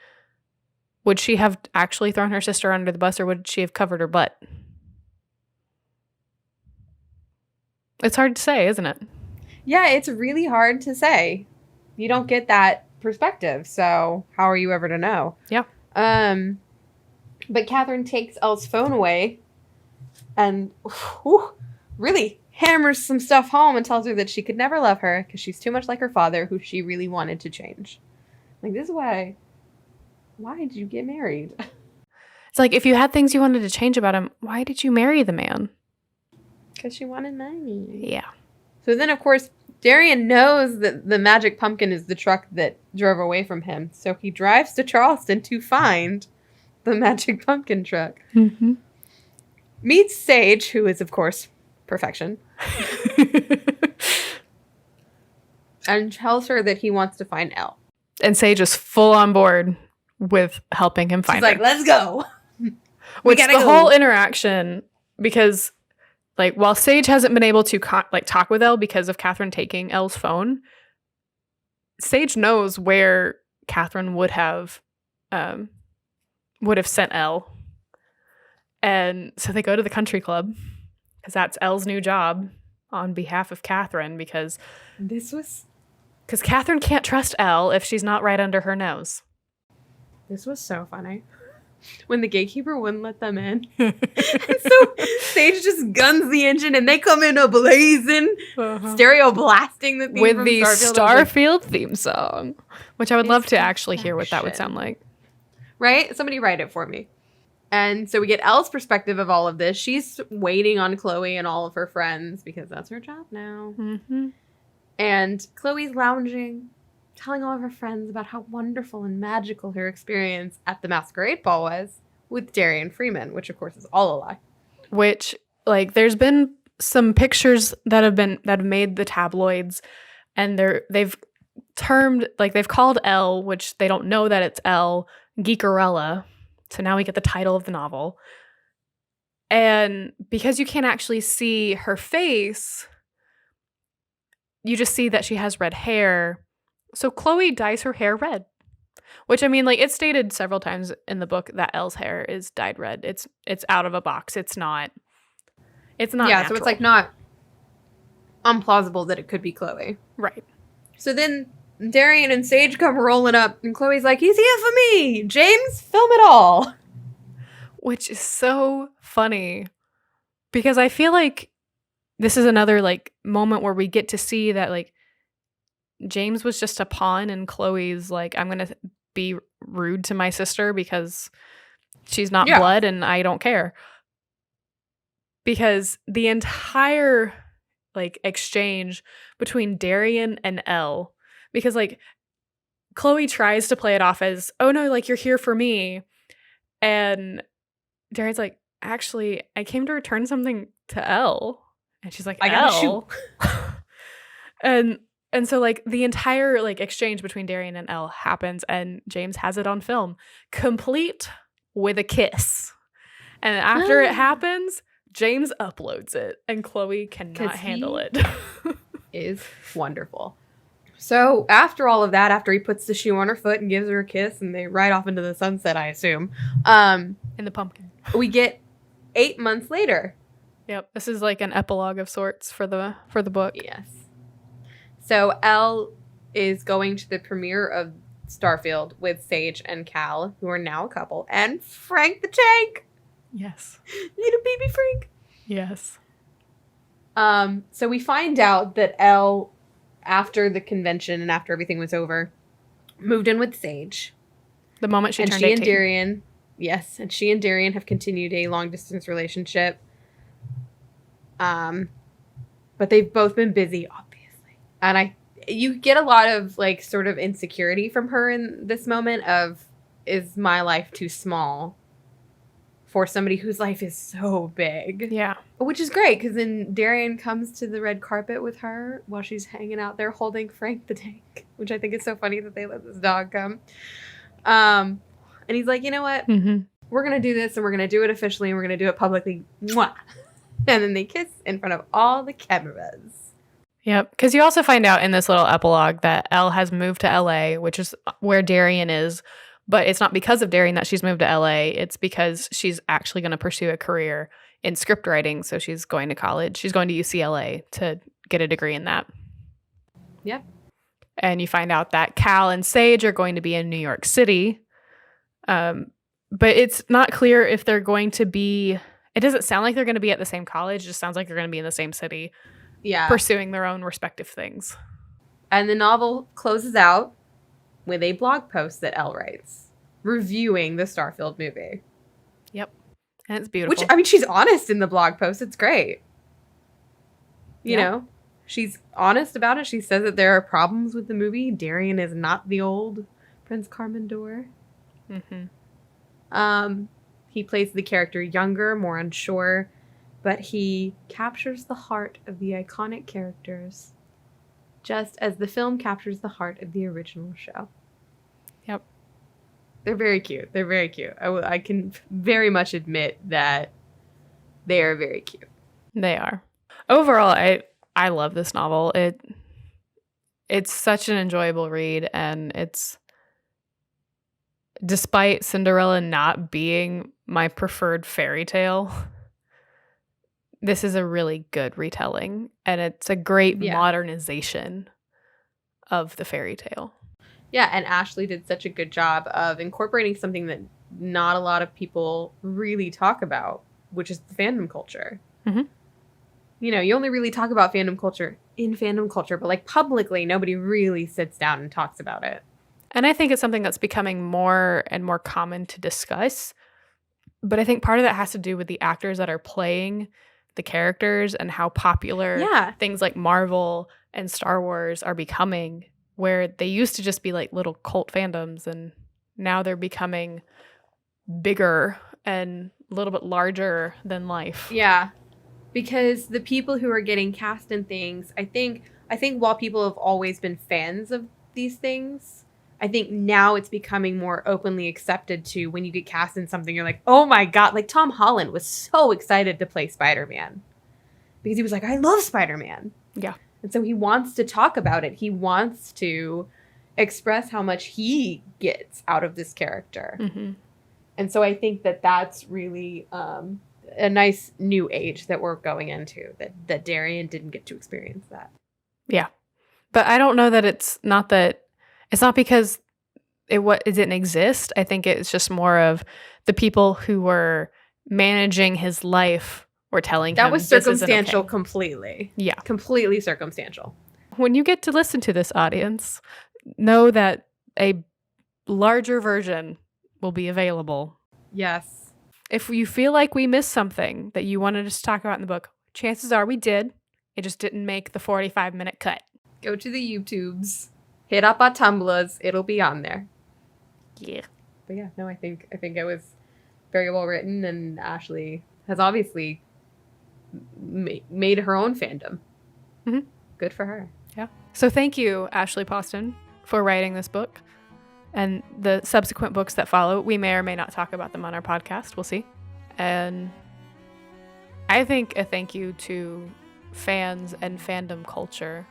would she have actually thrown her sister under the bus, or would she have covered her butt? It's hard to say, isn't it? Yeah, it's really hard to say. You don't get that perspective, so how are you ever to know? Yeah. But Catherine takes Elle's phone away and really hammers some stuff home and tells her that she could never love her because she's too much like her father, who she really wanted to change. Like, this is why did you get married? It's like, if you had things you wanted to change about him, why did you marry the man? Because she wanted money. Yeah. So then, of course, Darian knows that the magic pumpkin is the truck that drove away from him. So he drives to Charleston to find the magic pumpkin truck. Mm-hmm. Meets Sage, who is, of course, perfection. And tells her that he wants to find Elle. And Sage is full on board with helping him find her. She's like, let's go. Which the whole interaction, because, like, while Sage hasn't been able to talk with Elle because of Catherine taking Elle's phone, Sage knows where Catherine would have sent Elle. And so they go to the country club, because that's Elle's new job on behalf of Catherine, because Catherine can't trust Elle if she's not right under her nose. This was so funny. When the gatekeeper wouldn't let them in. And so Sage just guns the engine and they come in ablazing, stereo blasting the theme with from the Starfield theme song, which I would love to actually hear what that would sound like. Right? Somebody write it for me. And so we get Elle's perspective of all of this. She's waiting on Chloe and all of her friends because that's her job now. Mm-hmm. And Chloe's lounging, telling all of her friends about how wonderful and magical her experience at the masquerade ball was with Darian Freeman, which of course is all a lie. Which, like, there's been some pictures that have made the tabloids, and they've called Elle, which they don't know that it's Elle, Geekerella. So now we get the title of the novel. And because you can't actually see her face, you just see that she has red hair. So Chloe dyes her hair red, which, I mean, like, it's stated several times in the book that Elle's hair is dyed red. It's out of a box. It's not yeah, natural. So it's like not unplausible that it could be Chloe. Right. So then Darian and Sage come rolling up and Chloe's like, he's here for me. James, film it all. Which is so funny because I feel like this is another, like, moment where we get to see that, like, James was just a pawn and Chloe's like, I'm going to be rude to my sister because She's not blood and I don't care. Because the entire like exchange between Darian and Elle, because like Chloe tries to play it off as, oh no, like you're here for me. And Darian's like, actually, I came to return something to Elle. And she's like, I gotta Elle? And so like the entire like exchange between Darian and Elle happens and James has it on film, complete with a kiss. And after it happens, James uploads it and Chloe cannot handle it. Is wonderful. So after all of that, after he puts the shoe on her foot and gives her a kiss and they ride off into the sunset, I assume. In the pumpkin. We get 8 months later. Yep. This is like an epilogue of sorts for the book. Yes. So Elle is going to the premiere of Starfield with Sage and Cal, who are now a couple, and Frank the Tank. Yes. Little baby Frank. Yes. So we find out that Elle, after the convention and after everything was over, moved in with Sage. The moment she turned 18. And she and Darian have continued a long distance relationship. But they've both been busy, obviously. And you get a lot of like sort of insecurity from her in this moment of, is my life too small for somebody whose life is so big? Yeah. Which is great, because then Darian comes to the red carpet with her while she's hanging out there holding Frank the Tank, which I think is so funny that they let this dog come. And he's like, you know what? Mm-hmm. We're going to do this and we're going to do it officially and we're going to do it publicly. Mwah! And then they kiss in front of all the cameras. Yep. Because you also find out in this little epilogue that Elle has moved to LA, which is where Darian is. But it's not because of Darian that she's moved to LA. It's because she's actually going to pursue a career in script writing. So she's going to college. She's going to UCLA to get a degree in that. Yep. And you find out that Cal and Sage are going to be in New York City. But it's not clear if they're going to be... It doesn't sound like they're going to be at the same college. It just sounds like they're going to be in the same city. Yeah. Pursuing their own respective things. And the novel closes out with a blog post that Elle writes, reviewing the Starfield movie. Yep. And it's beautiful. Which, I mean, she's honest in the blog post. It's great. You know? She's honest about it. She says that there are problems with the movie. Darian is not the old Prince Carmendor. Mm-hmm. He plays the character younger, more unsure, but he captures the heart of the iconic characters, just as the film captures the heart of the original show. Yep. They're very cute. They're very cute. I can very much admit that they are very cute. They are. Overall, I love this novel. It's such an enjoyable read, and it's, despite Cinderella not being my preferred fairy tale, this is a really good retelling, and it's a great modernization of the fairy tale. Yeah, and Ashley did such a good job of incorporating something that not a lot of people really talk about, which is the fandom culture. Mm-hmm. You know, you only really talk about fandom culture in fandom culture, but like publicly, nobody really sits down and talks about it. And I think it's something that's becoming more and more common to discuss. But I think part of that has to do with the actors that are playing the characters and how popular things like Marvel and Star Wars are becoming, where they used to just be like little cult fandoms, and now they're becoming bigger and a little bit larger than life. Yeah. Because the people who are getting cast in things, I think while people have always been fans of these things, I think now it's becoming more openly accepted to, when you get cast in something, you're like, oh my God. Like Tom Holland was so excited to play Spider-Man because he was like, I love Spider-Man. Yeah. And so he wants to talk about it. He wants to express how much he gets out of this character. Mm-hmm. And so I think that that's really a nice new age that we're going into, that Darian didn't get to experience that. Yeah. But I don't know that it's not because it didn't exist. I think it's just more of the people who were managing his life were telling him that was circumstantial okay. Completely. Yeah. Completely circumstantial. When you get to listen to this, audience, know that a larger version will be available. Yes. If you feel like we missed something that you wanted us to talk about in the book, chances are we did. It just didn't make the 45-minute cut. Go to the YouTubes. Hit up our Tumblrs. It'll be on there. Yeah. But yeah, no, I think it was very well written, and Ashley has obviously made her own fandom. Mm-hmm. Good for her. Yeah. So thank you, Ashley Poston, for writing this book. And the subsequent books that follow, we may or may not talk about them on our podcast. We'll see. And I think a thank you to fans and fandom culture,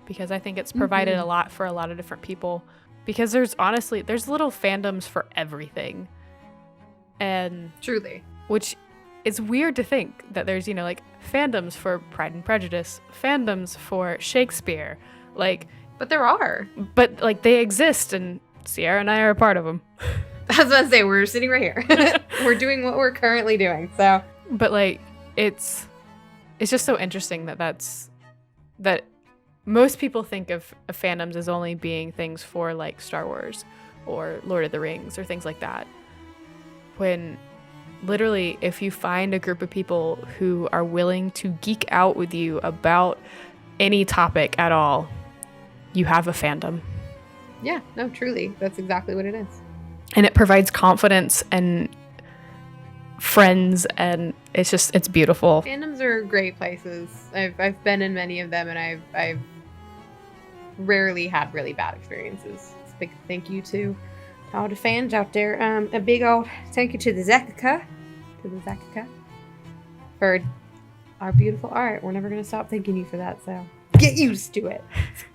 because I think it's provided a lot for a lot of different people. Because there's little fandoms for everything. And truly, which is weird to think that there's, like fandoms for Pride and Prejudice, fandoms for Shakespeare, but there are. But they exist, and Sierra and I are a part of them. I was about to say, we're sitting right here. We're doing what we're currently doing. So, but it's just so interesting that most people think of fandoms as only being things for Star Wars or Lord of the Rings or things like that. When literally, if you find a group of people who are willing to geek out with you about any topic at all, you have a fandom. Yeah, no, truly. That's exactly what it is. And it provides confidence and friends, and it's beautiful. Fandoms are great places. I've been in many of them, and I've rarely had really bad experiences. It's a big thank you to all the fans out there. A big old thank you to the Zakaka for our beautiful art. We're never gonna stop thanking you for that, so get used to it.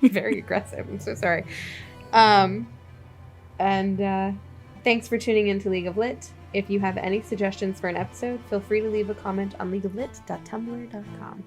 It's very aggressive. I'm so sorry. Thanks for tuning in to League of Lit. If you have any suggestions for an episode, feel free to leave a comment on leagueoflit.tumblr.com.